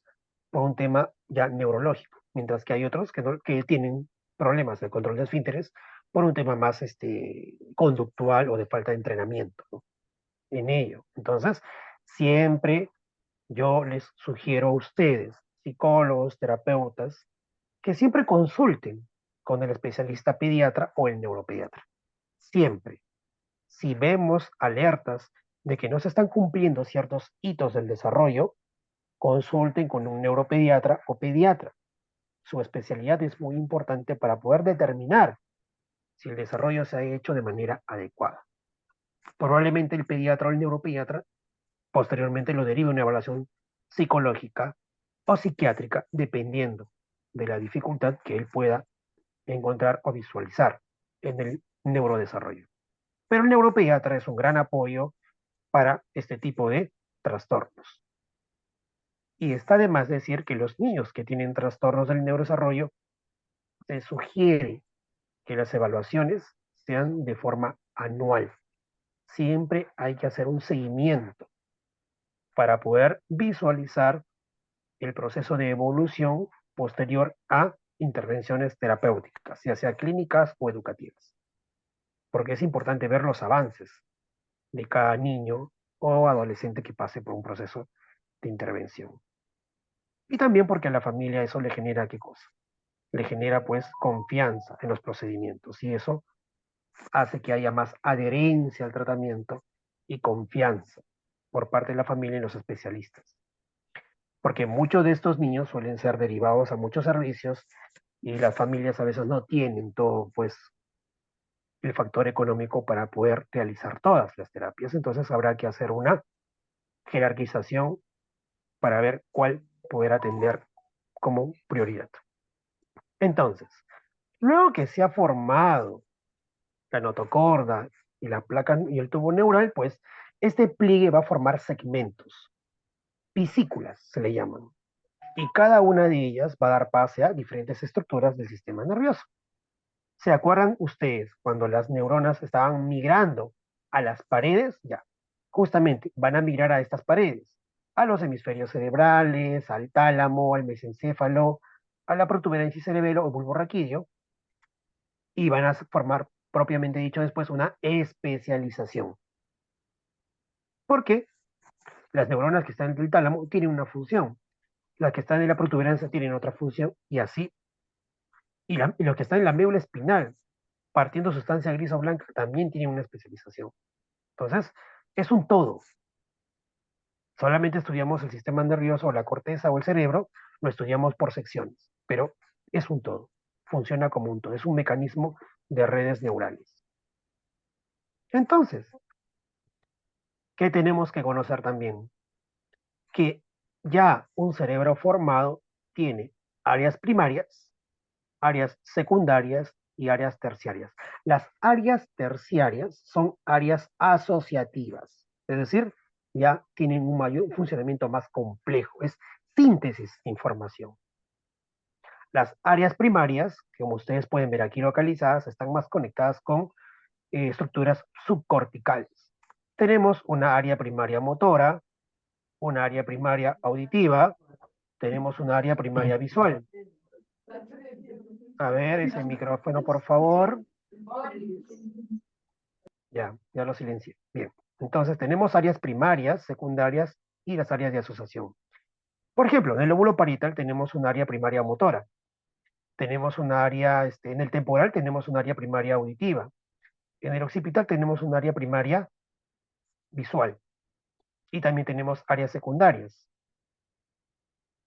por un tema ya neurológico, mientras que hay otros que tienen problemas de control de esfínteres por un tema más conductual o de falta de entrenamiento, ¿no? En ello. Entonces, siempre yo les sugiero a ustedes, psicólogos, terapeutas, que siempre consulten con el especialista pediatra o el neuropediatra. Siempre. Si vemos alertas de que no se están cumpliendo ciertos hitos del desarrollo, consulten con un neuropediatra o pediatra. Su especialidad es muy importante para poder determinar si el desarrollo se ha hecho de manera adecuada. Probablemente el pediatra o el neuropediatra posteriormente lo derive a una evaluación psicológica o psiquiátrica, dependiendo de la dificultad que él pueda encontrar o visualizar en el neurodesarrollo. Pero el neuropediatra es un gran apoyo para este tipo de trastornos. Y está de más decir que los niños que tienen trastornos del neurodesarrollo se sugiere que las evaluaciones sean de forma anual. Siempre hay que hacer un seguimiento para poder visualizar el proceso de evolución posterior a intervenciones terapéuticas, ya sea clínicas o educativas. Porque es importante ver los avances de cada niño o adolescente que pase por un proceso de intervención. Y también porque a la familia eso le genera qué cosa? Le genera pues confianza en los procedimientos y eso hace que haya más adherencia al tratamiento y confianza por parte de la familia y los especialistas. Porque muchos de estos niños suelen ser derivados a muchos servicios y las familias a veces no tienen todo pues el factor económico para poder realizar todas las terapias. Entonces habrá que hacer una jerarquización para ver cuál poder atender como prioridad. Entonces, luego que se ha formado la notocorda y la placa y el tubo neural, pues este pliegue va a formar segmentos, pisículas se le llaman, y cada una de ellas va a dar pase a diferentes estructuras del sistema nervioso. ¿Se acuerdan ustedes cuando las neuronas estaban migrando a las paredes? Ya, justamente van a migrar a estas paredes, a los hemisferios cerebrales, al tálamo, al mesencéfalo, a la protuberancia cerebelo o bulbo raquídeo, y van a formar, propiamente dicho, después una especialización. Porque las neuronas que están en el tálamo tienen una función, las que están en la protuberancia tienen otra función, y así, y los que están en la médula espinal, partiendo sustancia gris o blanca, también tienen una especialización. Entonces, es un todo. Solamente estudiamos el sistema nervioso o la corteza o el cerebro, lo estudiamos por secciones, pero es un todo. Funciona como un todo, es un mecanismo de redes neurales. Entonces, ¿qué tenemos que conocer también? Que ya un cerebro formado tiene áreas primarias, áreas secundarias y áreas terciarias. Las áreas terciarias son áreas asociativas, es decir, ya tienen un mayor funcionamiento más complejo, es síntesis de información. Las áreas primarias, como ustedes pueden ver aquí localizadas, están más conectadas con estructuras subcorticales. Tenemos una área primaria motora, un área primaria auditiva, tenemos un área primaria visual. A ver, ese micrófono, por favor. Ya lo silencié. Bien. Entonces tenemos áreas primarias, secundarias y las áreas de asociación. Por ejemplo, en el lóbulo parietal tenemos un área primaria motora. Tenemos un área, en el temporal tenemos un área primaria auditiva. En el occipital tenemos un área primaria visual. Y también tenemos áreas secundarias,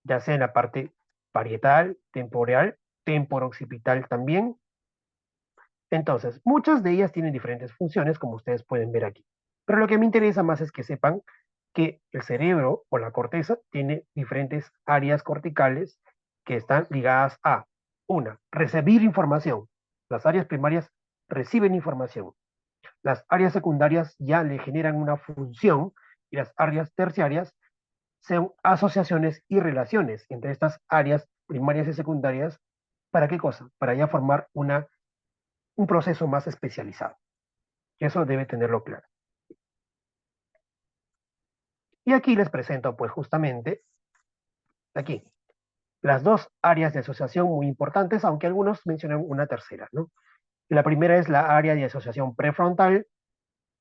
ya sea en la parte parietal, temporal, temporooccipital también. Entonces, muchas de ellas tienen diferentes funciones, como ustedes pueden ver aquí. Pero lo que me interesa más es que sepan que el cerebro o la corteza tiene diferentes áreas corticales que están ligadas a, una, recibir información. Las áreas primarias reciben información. Las áreas secundarias ya le generan una función y las áreas terciarias son asociaciones y relaciones entre estas áreas primarias y secundarias. ¿Para qué cosa? Para ya formar un proceso más especializado. Eso debe tenerlo claro. Y aquí les presento, pues justamente, aquí, las dos áreas de asociación muy importantes, aunque algunos mencionan una tercera, ¿no? La primera es la área de asociación prefrontal,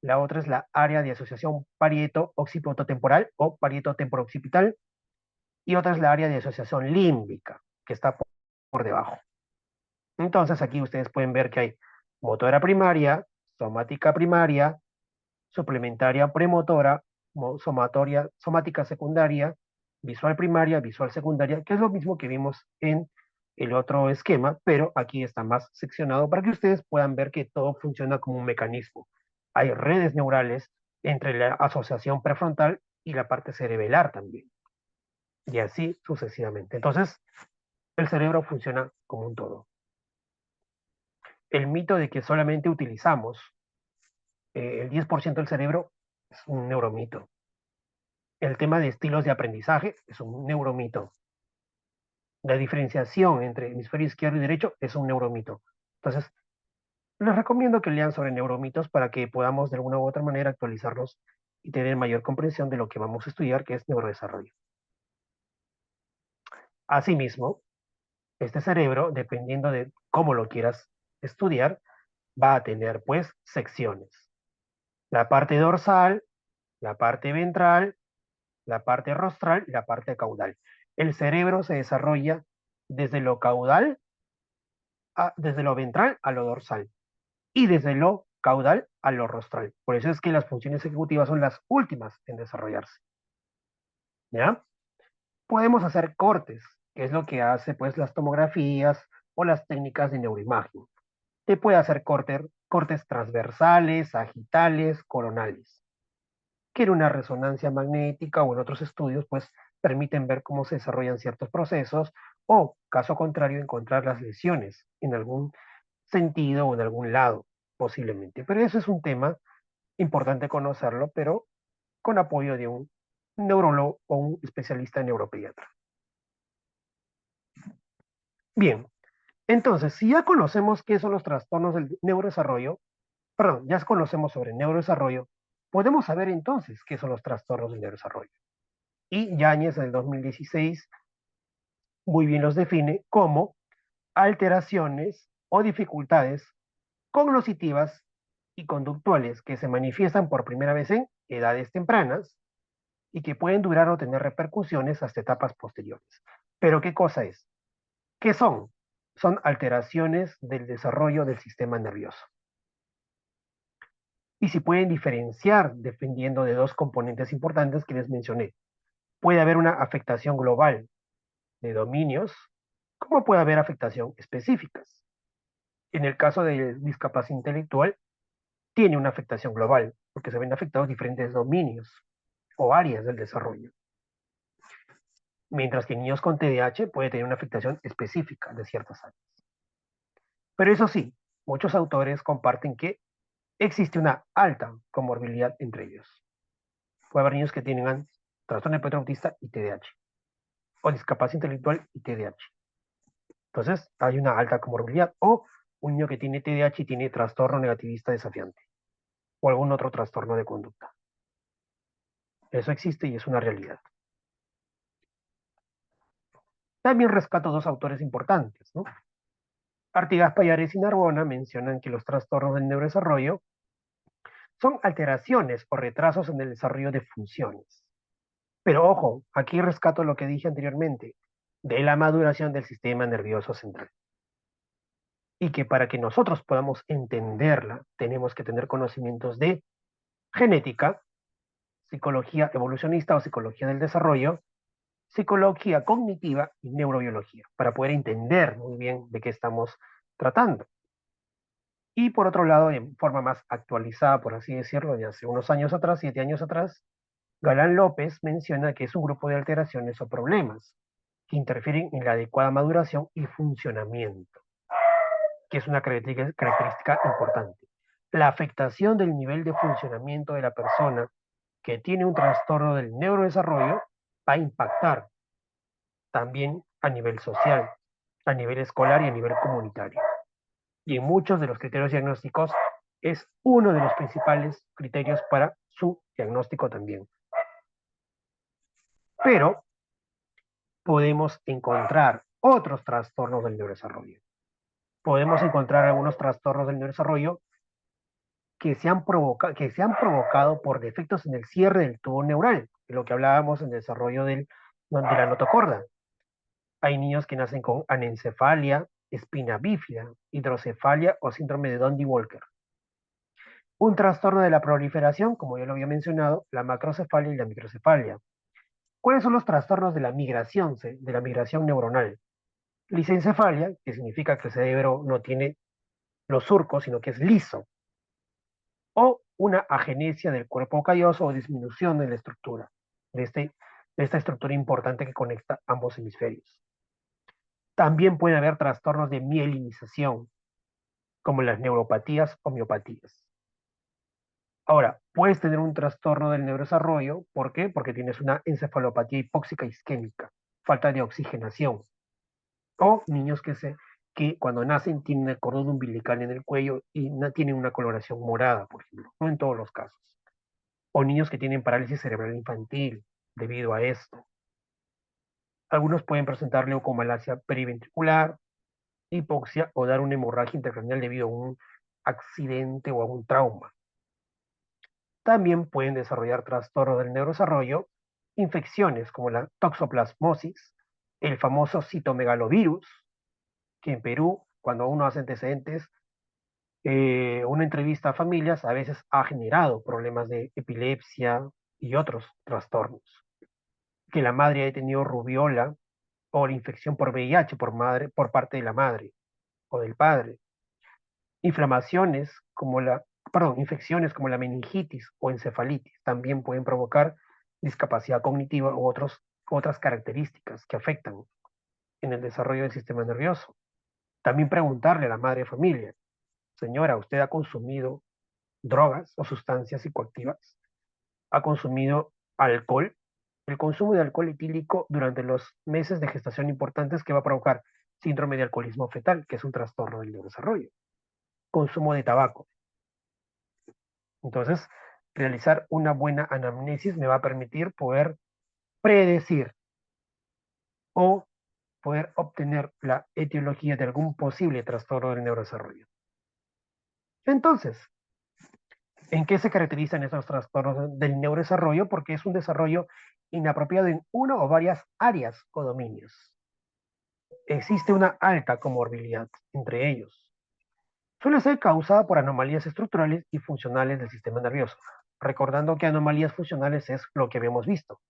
la otra es la área de asociación parieto-occipitotemporal o parieto-temporoccipital, y otra es la área de asociación límbica, que está por debajo. Entonces aquí ustedes pueden ver que hay motora primaria, somática primaria, suplementaria premotora, somática secundaria, visual primaria, visual secundaria, que es lo mismo que vimos en el otro esquema, pero aquí está más seccionado para que ustedes puedan ver que todo funciona como un mecanismo. Hay redes neurales entre la asociación prefrontal y la parte cerebelar también, y así sucesivamente. Entonces, el cerebro funciona como un todo. El mito de que solamente utilizamos el 10% del cerebro es un neuromito. El tema de estilos de aprendizaje es un neuromito. La diferenciación entre hemisferio izquierdo y derecho es un neuromito. Entonces, les recomiendo que lean sobre neuromitos para que podamos de alguna u otra manera actualizarlos y tener mayor comprensión de lo que vamos a estudiar, que es neurodesarrollo. Asimismo, este cerebro, dependiendo de cómo lo quieras estudiar, va a tener pues secciones. La parte dorsal, la parte ventral, la parte rostral y la parte caudal. El cerebro se desarrolla desde lo caudal, desde lo ventral a lo dorsal y desde lo caudal a lo rostral. Por eso es que las funciones ejecutivas son las últimas en desarrollarse. ¿Ya? Podemos hacer cortes, que es lo que hace pues las tomografías o las técnicas de neuroimagen. Se puede hacer cortes transversales, sagitales, coronales, que en una resonancia magnética o en otros estudios, pues permiten ver cómo se desarrollan ciertos procesos o, caso contrario, encontrar las lesiones en algún sentido o en algún lado, posiblemente. Pero eso es un tema importante conocerlo, pero con apoyo de un neurólogo o un especialista en neuropediatra. Bien, entonces, si ya conocemos qué son los trastornos del neurodesarrollo, perdón, ya conocemos sobre neurodesarrollo, podemos saber entonces qué son los trastornos del neurodesarrollo. Y Yáñez en el 2016 muy bien los define como alteraciones o dificultades cognitivas y conductuales que se manifiestan por primera vez en edades tempranas y que pueden durar o tener repercusiones hasta etapas posteriores. Pero ¿qué cosa es? ¿Qué son? Son alteraciones del desarrollo del sistema nervioso. Y si pueden diferenciar dependiendo de dos componentes importantes que les mencioné. Puede haber una afectación global de dominios, como puede haber afectación específicas. En el caso de discapacidad intelectual, tiene una afectación global, porque se ven afectados diferentes dominios o áreas del desarrollo. Mientras que en niños con TDAH puede tener una afectación específica de ciertas áreas. Pero eso sí, muchos autores comparten que existe una alta comorbilidad entre ellos. Puede haber niños que tengan trastorno de espectro autista y TDAH, o discapacidad intelectual y TDAH. Entonces, hay una alta comorbilidad, o un niño que tiene TDAH y tiene trastorno negativista desafiante, o algún otro trastorno de conducta. Eso existe y es una realidad. También rescato dos autores importantes, ¿no? Artigas, Pallares y Narbona mencionan que los trastornos del neurodesarrollo son alteraciones o retrasos en el desarrollo de funciones. Pero ojo, aquí rescato lo que dije anteriormente, de la maduración del sistema nervioso central. Y que para que nosotros podamos entenderla, tenemos que tener conocimientos de genética, psicología evolucionista o psicología del desarrollo, psicología cognitiva y neurobiología, para poder entender muy bien de qué estamos tratando. Y por otro lado, en forma más actualizada, por así decirlo, de hace unos años atrás, 7 años atrás, Galán López menciona que es un grupo de alteraciones o problemas que interfieren en la adecuada maduración y funcionamiento, que es una característica importante. La afectación del nivel de funcionamiento de la persona que tiene un trastorno del neurodesarrollo va a impactar también a nivel social, a nivel escolar y a nivel comunitario. Y en muchos de los criterios diagnósticos es uno de los principales criterios para su diagnóstico también. Pero podemos encontrar otros trastornos del neurodesarrollo. Podemos encontrar algunos trastornos del neurodesarrollo que se han provocado por defectos en el cierre del tubo neural, de lo que hablábamos en el desarrollo de la notocorda. Hay niños que nacen con anencefalia, espina bífida, hidrocefalia o síndrome de Dondi-Walker. Un trastorno de la proliferación, como ya lo había mencionado, la macrocefalia y la microcefalia. ¿Cuáles son los trastornos de la migración neuronal? Lisencefalia, que significa que el cerebro no tiene los surcos, sino que es liso. O una agenesia del cuerpo calloso o disminución de la estructura, de, este, de esta estructura importante que conecta ambos hemisferios. También puede haber trastornos de mielinización, como las neuropatías o miopatías. Ahora, puedes tener un trastorno del neurodesarrollo, ¿por qué? Porque tienes una encefalopatía hipóxica isquémica, falta de oxigenación, o niños que cuando nacen tienen el cordón umbilical en el cuello y tienen una coloración morada, por ejemplo, no en todos los casos. O niños que tienen parálisis cerebral infantil debido a esto. Algunos pueden presentar leucomalacia periventricular, hipoxia o dar una hemorragia intracraneal debido a un accidente o a un trauma. También pueden desarrollar trastornos del neurodesarrollo, infecciones como la toxoplasmosis, el famoso citomegalovirus, que en Perú, cuando uno hace antecedentes, una entrevista a familias a veces ha generado problemas de epilepsia y otros trastornos. Que la madre haya tenido rubiola o la infección por VIH por parte de la madre o del padre. Inflamaciones como infecciones como la meningitis o encefalitis también pueden provocar discapacidad cognitiva u otras características que afectan en el desarrollo del sistema nervioso. También preguntarle a la madre de familia, señora, ¿usted ha consumido drogas o sustancias psicoactivas? ¿Ha consumido alcohol? El consumo de alcohol etílico durante los meses de gestación importantes que va a provocar síndrome de alcoholismo fetal, que es un trastorno del neurodesarrollo. Consumo de tabaco. Entonces, realizar una buena anamnesis me va a permitir poder predecir o poder obtener la etiología de algún posible trastorno del neurodesarrollo. Entonces, ¿en qué se caracterizan estos trastornos del neurodesarrollo? Porque es un desarrollo inapropiado en una o varias áreas o dominios. Existe una alta comorbilidad entre ellos. Suele ser causada por anomalías estructurales y funcionales del sistema nervioso, recordando que anomalías funcionales es lo que habíamos visto,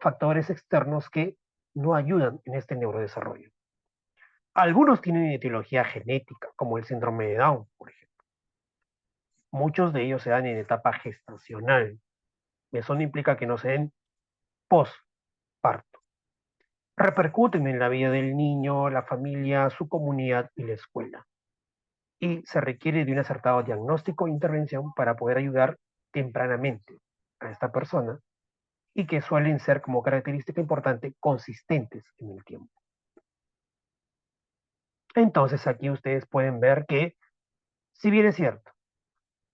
factores externos que no ayudan en este neurodesarrollo. Algunos tienen etiología genética, como el síndrome de Down, por ejemplo. Muchos de ellos se dan en etapa gestacional. Eso no implica que no se den postparto. Repercuten en la vida del niño, la familia, su comunidad y la escuela. Y se requiere de un acertado diagnóstico e intervención para poder ayudar tempranamente a esta persona y que suelen ser como característica importante consistentes en el tiempo. Entonces aquí ustedes pueden ver que, si bien es cierto,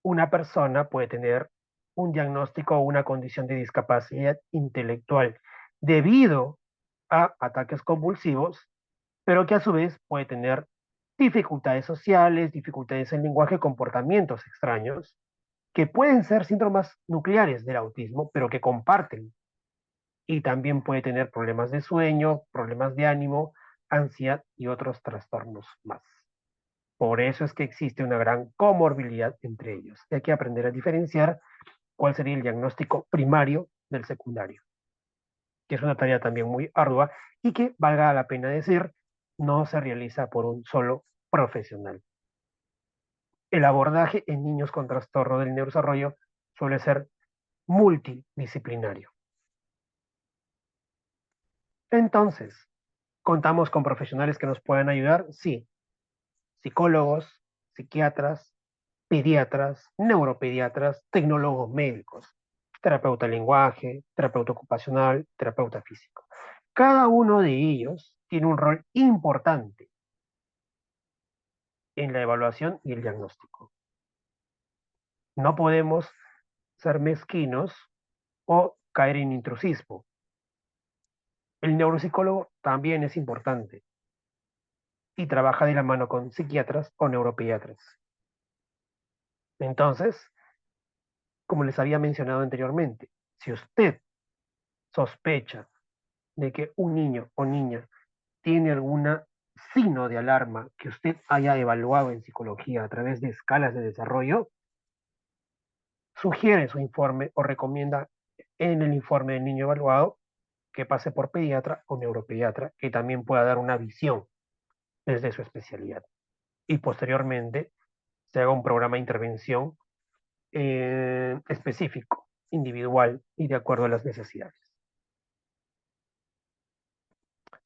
una persona puede tener un diagnóstico o una condición de discapacidad intelectual debido a ataques convulsivos, pero que a su vez puede tener dificultades sociales, dificultades en lenguaje, comportamientos extraños, que pueden ser síntomas nucleares del autismo, pero que comparten. Y también puede tener problemas de sueño, problemas de ánimo, ansiedad y otros trastornos más. Por eso es que existe una gran comorbilidad entre ellos. Hay que aprender a diferenciar cuál sería el diagnóstico primario del secundario, que es una tarea también muy ardua y que, valga la pena decir, no se realiza por un solo profesional. El abordaje en niños con trastorno del neurodesarrollo suele ser multidisciplinario. Entonces, ¿contamos con profesionales que nos puedan ayudar? Sí, psicólogos, psiquiatras, pediatras, neuropediatras, tecnólogos médicos, terapeuta de lenguaje, terapeuta ocupacional, terapeuta físico. Cada uno de ellos tiene un rol importante en la evaluación y el diagnóstico. No podemos ser mezquinos o caer en intrusismo. El neuropsicólogo también es importante y trabaja de la mano con psiquiatras o neuropediatras. Entonces, como les había mencionado anteriormente, si usted sospecha de que un niño o niña tiene algún signo de alarma que usted haya evaluado en psicología a través de escalas de desarrollo, sugiere su informe o recomienda en el informe del niño evaluado que pase por pediatra o neuropediatra, que también pueda dar una visión desde su especialidad. Y posteriormente se haga un programa de intervención específico, individual y de acuerdo a las necesidades.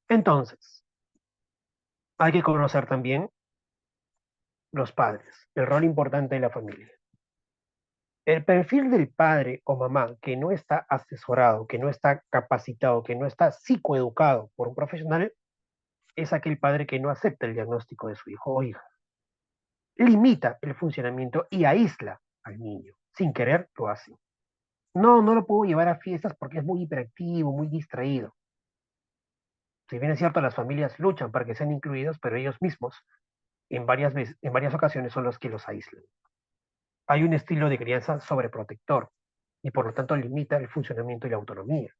Entonces, hay que conocer también los padres, el rol importante de la familia. El perfil del padre o mamá que no está asesorado, que no está capacitado, que no está psicoeducado por un profesional, es aquel padre que no acepta el diagnóstico de su hijo o hija. Limita el funcionamiento y aísla al niño. Sin querer lo hace. No, no lo puedo llevar a fiestas porque es muy hiperactivo, muy distraído. Si bien es cierto, las familias luchan para que sean incluidos, pero ellos mismos en varias ocasiones son los que los aíslan. Hay un estilo de crianza sobreprotector y por lo tanto limita el funcionamiento y la autonomía.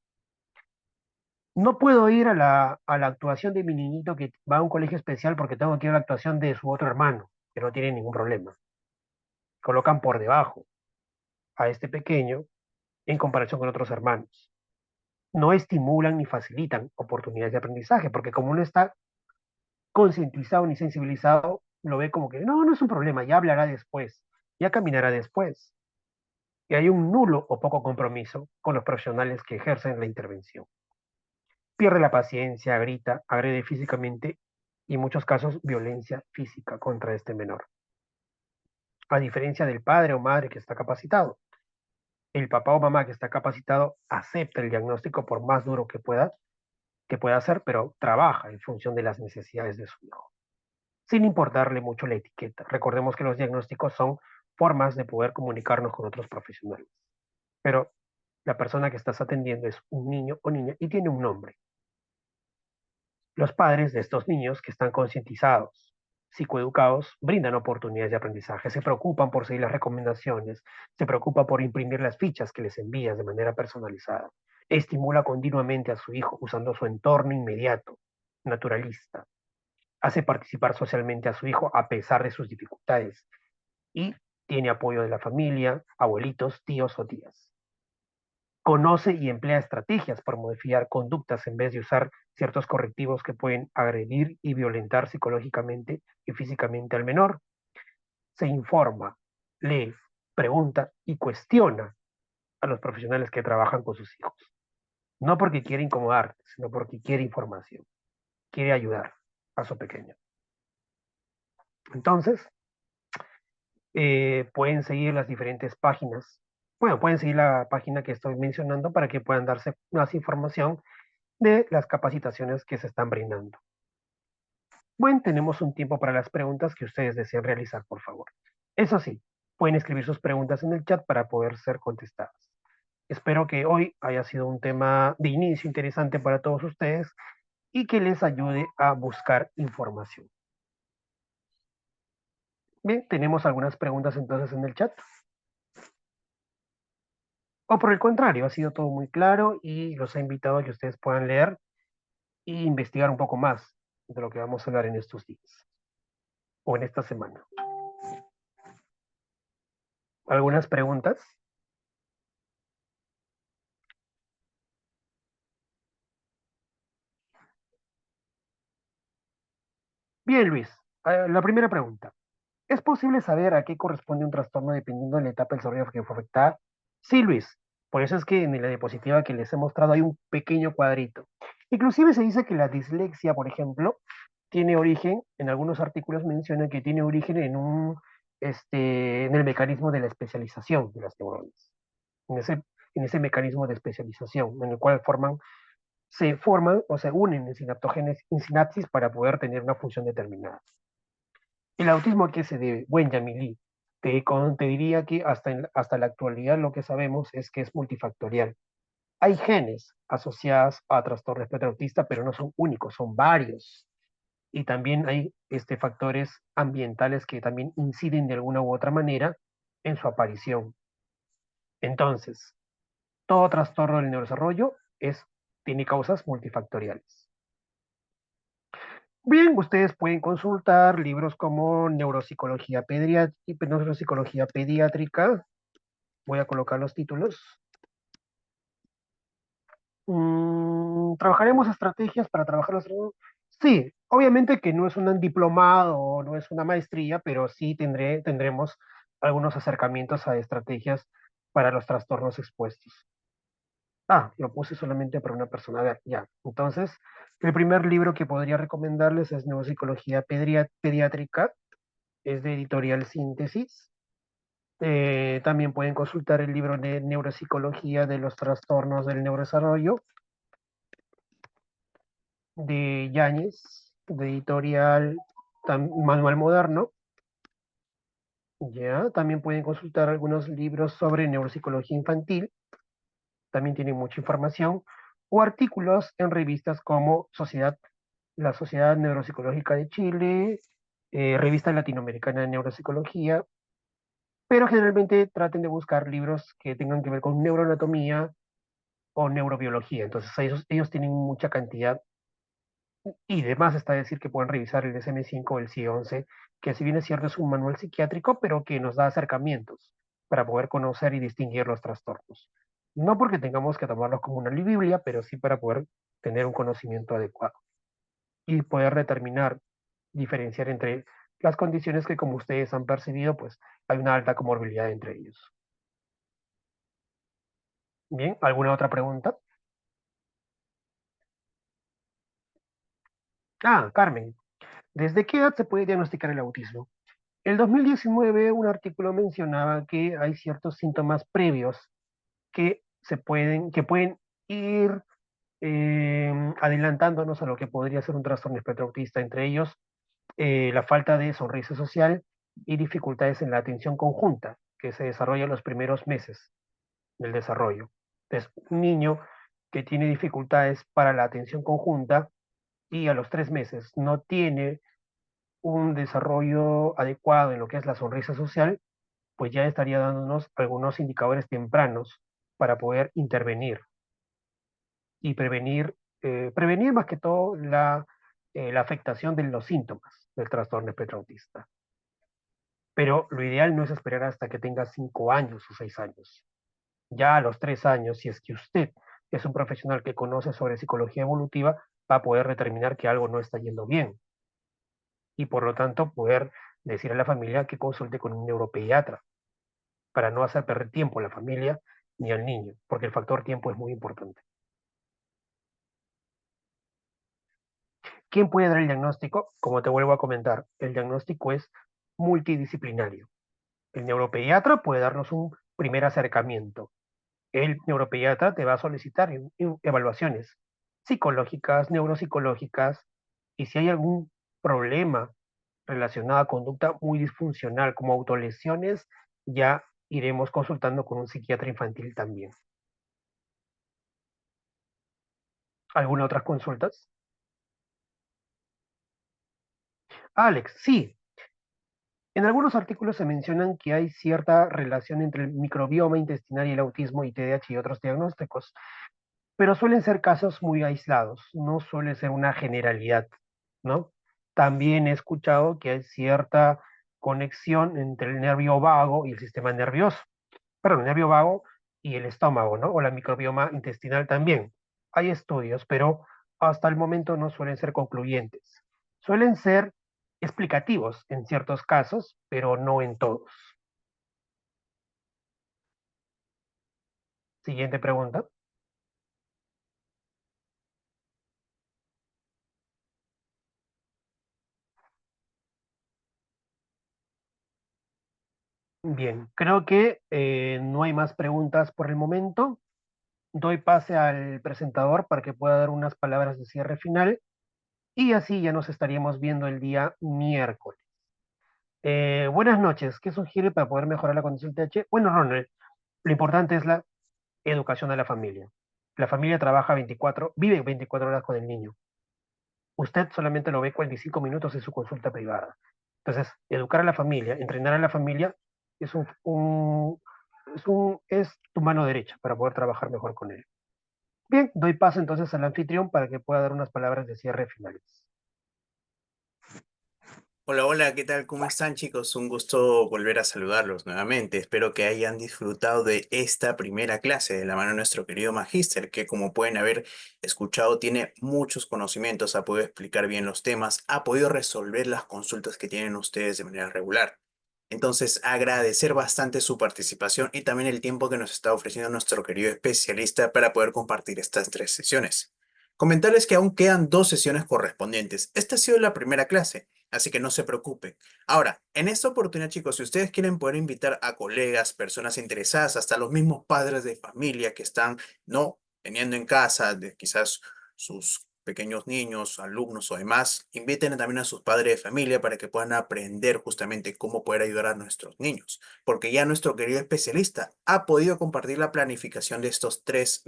No puedo ir a la actuación de mi niñito que va a un colegio especial porque tengo que ir a la actuación de su otro hermano, que no tiene ningún problema. Colocan por debajo a este pequeño en comparación con otros hermanos. No estimulan ni facilitan oportunidades de aprendizaje, porque como no está concientizado ni sensibilizado, lo ve como que no, no es un problema, ya hablará después, ya caminará después. Y hay un nulo o poco compromiso con los profesionales que ejercen la intervención. Pierde la paciencia, grita, agrede físicamente y en muchos casos violencia física contra este menor. A diferencia del padre o madre que está capacitado, el papá o mamá que está capacitado acepta el diagnóstico por más duro que pueda hacer, pero trabaja en función de las necesidades de su hijo, sin importarle mucho la etiqueta. Recordemos que los diagnósticos son formas de poder comunicarnos con otros profesionales, pero la persona que estás atendiendo es un niño o niña y tiene un nombre. Los padres de estos niños que están concientizados, psicoeducados, brindan oportunidades de aprendizaje, se preocupan por seguir las recomendaciones, se preocupan por imprimir las fichas que les envías de manera personalizada, estimula continuamente a su hijo usando su entorno inmediato, naturalista, hace participar socialmente a su hijo a pesar de sus dificultades y tiene apoyo de la familia, abuelitos, tíos o tías. Conoce y emplea estrategias para modificar conductas en vez de usar ciertos correctivos que pueden agredir y violentar psicológicamente y físicamente al menor. Se informa, lee, pregunta y cuestiona a los profesionales que trabajan con sus hijos. No porque quiere incomodar, sino porque quiere información, quiere ayudar a su pequeño. Entonces, pueden seguir las diferentes páginas. Bueno, pueden seguir la página que estoy mencionando para que puedan darse más información de las capacitaciones que se están brindando. Bueno, tenemos un tiempo para las preguntas que ustedes deseen realizar, por favor. Eso sí, pueden escribir sus preguntas en el chat para poder ser contestadas. Espero que hoy haya sido un tema de inicio interesante para todos ustedes y que les ayude a buscar información. Bien, tenemos algunas preguntas entonces en el chat. O por el contrario, ha sido todo muy claro y los he invitado a que ustedes puedan leer e investigar un poco más de lo que vamos a hablar en estos días o en esta semana. ¿Algunas preguntas? Bien, Luis. La primera pregunta. ¿Es posible saber a qué corresponde un trastorno dependiendo de la etapa del desarrollo que fue afectada? Sí, Luis. Por eso es que en la diapositiva que les he mostrado hay un pequeño cuadrito. Inclusive se dice que la dislexia, por ejemplo, tiene origen, en algunos artículos mencionan que tiene origen en el mecanismo de la especialización de las neuronas, en ese, en ese mecanismo de especialización, en el cual se forman o se unen en sinapsis para poder tener una función determinada. ¿El autismo a qué se debe? Buen Yamilí, te diría que hasta la actualidad lo que sabemos es que es multifactorial. Hay genes asociados a trastorno espectro autista, pero no son únicos, son varios. Y también hay factores ambientales que también inciden de alguna u otra manera en su aparición. Entonces, todo trastorno del neurodesarrollo tiene causas multifactoriales. Bien, ustedes pueden consultar libros como Neuropsicología Pediátrica. Voy a colocar los títulos. ¿Trabajaremos estrategias para trabajar los trastornos? Sí, obviamente que no es un diplomado o no es una maestría, pero sí tendremos algunos acercamientos a estrategias para los trastornos expuestos. Ah, lo puse solamente para una persona. A ver, ya. Entonces, el primer libro que podría recomendarles es Neuropsicología Pediátrica, es de Editorial Síntesis. También pueden consultar el libro de Neuropsicología de los Trastornos del Neurodesarrollo, de Yáñez, de Editorial Manual Moderno. Ya, también pueden consultar algunos libros sobre neuropsicología infantil, también tienen mucha información, o artículos en revistas como la Sociedad Neuropsicológica de Chile, Revista Latinoamericana de Neuropsicología, pero generalmente traten de buscar libros que tengan que ver con neuroanatomía o neurobiología. Entonces ellos tienen mucha cantidad y además está decir que pueden revisar el DSM-5 o el CIE-11, que si bien es cierto es un manual psiquiátrico, pero que nos da acercamientos para poder conocer y distinguir los trastornos. No porque tengamos que tomarlos como una biblia, pero sí para poder tener un conocimiento adecuado y poder determinar, diferenciar entre las condiciones que como ustedes han percibido, pues hay una alta comorbilidad entre ellos. Bien, ¿alguna otra pregunta? Ah, Carmen, ¿desde qué edad se puede diagnosticar el autismo? El 2019 un artículo mencionaba que hay ciertos síntomas previos que pueden ir adelantándonos a lo que podría ser un trastorno espectro autista, entre ellos la falta de sonrisa social y dificultades en la atención conjunta, que se desarrolla en los primeros meses del desarrollo. Entonces, un niño que tiene dificultades para la atención conjunta y a los 3 meses no tiene un desarrollo adecuado en lo que es la sonrisa social, pues ya estaría dándonos algunos indicadores tempranos para poder intervenir y prevenir más que todo la afectación de los síntomas del trastorno espectro autista. Pero lo ideal no es esperar hasta que tenga 5 años o 6 años. Ya a los 3 años, si es que usted es un profesional que conoce sobre psicología evolutiva, va a poder determinar que algo no está yendo bien y por lo tanto poder decir a la familia que consulte con un neuropediatra para no hacer perder tiempo a la familia ni al niño, porque el factor tiempo es muy importante. ¿Quién puede dar el diagnóstico? Como te vuelvo a comentar, el diagnóstico es multidisciplinario. El neuropediatra puede darnos un primer acercamiento. El neuropediatra te va a solicitar evaluaciones psicológicas, neuropsicológicas, y si hay algún problema relacionado a conducta muy disfuncional, como autolesiones ya iremos consultando con un psiquiatra infantil también. ¿Alguna otras consultas? Alex, sí. En algunos artículos se mencionan que hay cierta relación entre el microbioma intestinal y el autismo y TDAH y otros diagnósticos, pero suelen ser casos muy aislados, no suele ser una generalidad, ¿no? También he escuchado que hay cierta conexión entre el nervio vago y el sistema nervioso, perdón, el nervio vago y el estómago, ¿no? O la microbioma intestinal también. Hay estudios, pero hasta el momento no suelen ser concluyentes. Suelen ser explicativos en ciertos casos, pero no en todos. Siguiente pregunta. Bien, creo que no hay más preguntas por el momento. Doy pase al presentador para que pueda dar unas palabras de cierre final y así ya nos estaríamos viendo el día miércoles. Buenas noches. ¿Qué sugiere para poder mejorar la condición TH? Bueno, Ronald, lo importante es la educación de la familia. La familia trabaja 24, vive 24 horas con el niño. Usted solamente lo ve 45 minutos en su consulta privada. Entonces, educar a la familia, entrenar a la familia es es tu mano derecha para poder trabajar mejor con él. Bien, doy paso entonces al anfitrión para que pueda dar unas palabras de cierre finales. Hola, hola, ¿qué tal? ¿Cómo están, chicos? Un gusto volver a saludarlos nuevamente. Espero que hayan disfrutado de esta primera clase de la mano de nuestro querido magíster, que como pueden haber escuchado, tiene muchos conocimientos, ha podido explicar bien los temas, ha podido resolver las consultas que tienen ustedes de manera regular. Entonces, agradecer bastante su participación y también el tiempo que nos está ofreciendo nuestro querido especialista para poder compartir estas 3 sesiones. Comentarles que aún quedan 2 sesiones correspondientes. Esta ha sido la primera clase. Así que no se preocupen. Ahora, en esta oportunidad, chicos, si ustedes quieren poder invitar a colegas, personas interesadas, hasta los mismos padres de familia que están, no, teniendo en casa, de quizás sus pequeños niños, alumnos o demás, inviten también a sus padres de familia para que puedan aprender justamente cómo poder ayudar a nuestros niños. Porque ya nuestro querido especialista ha podido compartir la planificación de estas 3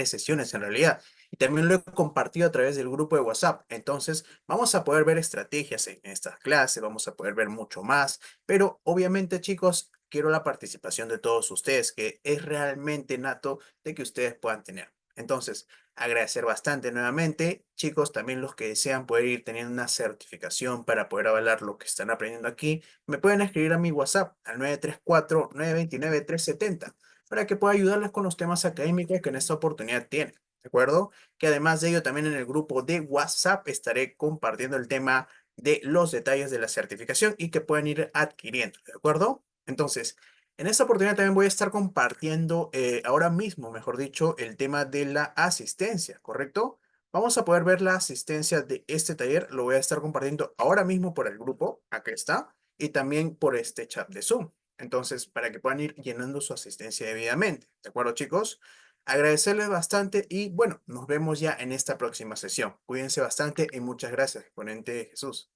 sesiones en realidad. Y también lo he compartido a través del grupo de WhatsApp. Entonces, vamos a poder ver estrategias en estas clases, vamos a poder ver mucho más, pero obviamente, chicos, quiero la participación de todos ustedes, que es realmente nato de que ustedes puedan tener. Entonces, agradecer bastante nuevamente, chicos, también los que desean poder ir teniendo una certificación para poder avalar lo que están aprendiendo aquí, me pueden escribir a mi WhatsApp al 934-929-370 para que pueda ayudarles con los temas académicos que en esta oportunidad tienen. ¿De acuerdo? Que además de ello, también en el grupo de WhatsApp estaré compartiendo el tema de los detalles de la certificación y que pueden ir adquiriendo, ¿de acuerdo? Entonces, en esta oportunidad también voy a estar compartiendo ahora mismo, mejor dicho, el tema de la asistencia, ¿correcto? Vamos a poder ver la asistencia de este taller, lo voy a estar compartiendo ahora mismo por el grupo, acá está, y también por este chat de Zoom. Entonces, para que puedan ir llenando su asistencia debidamente, ¿de acuerdo, chicos? Agradecerles bastante y bueno, nos vemos ya en esta próxima sesión. Cuídense bastante y muchas gracias, ponente Jesús.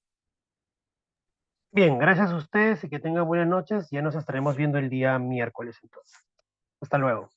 Bien, gracias a ustedes y que tengan buenas noches. Ya nos estaremos viendo el día miércoles entonces. Hasta luego.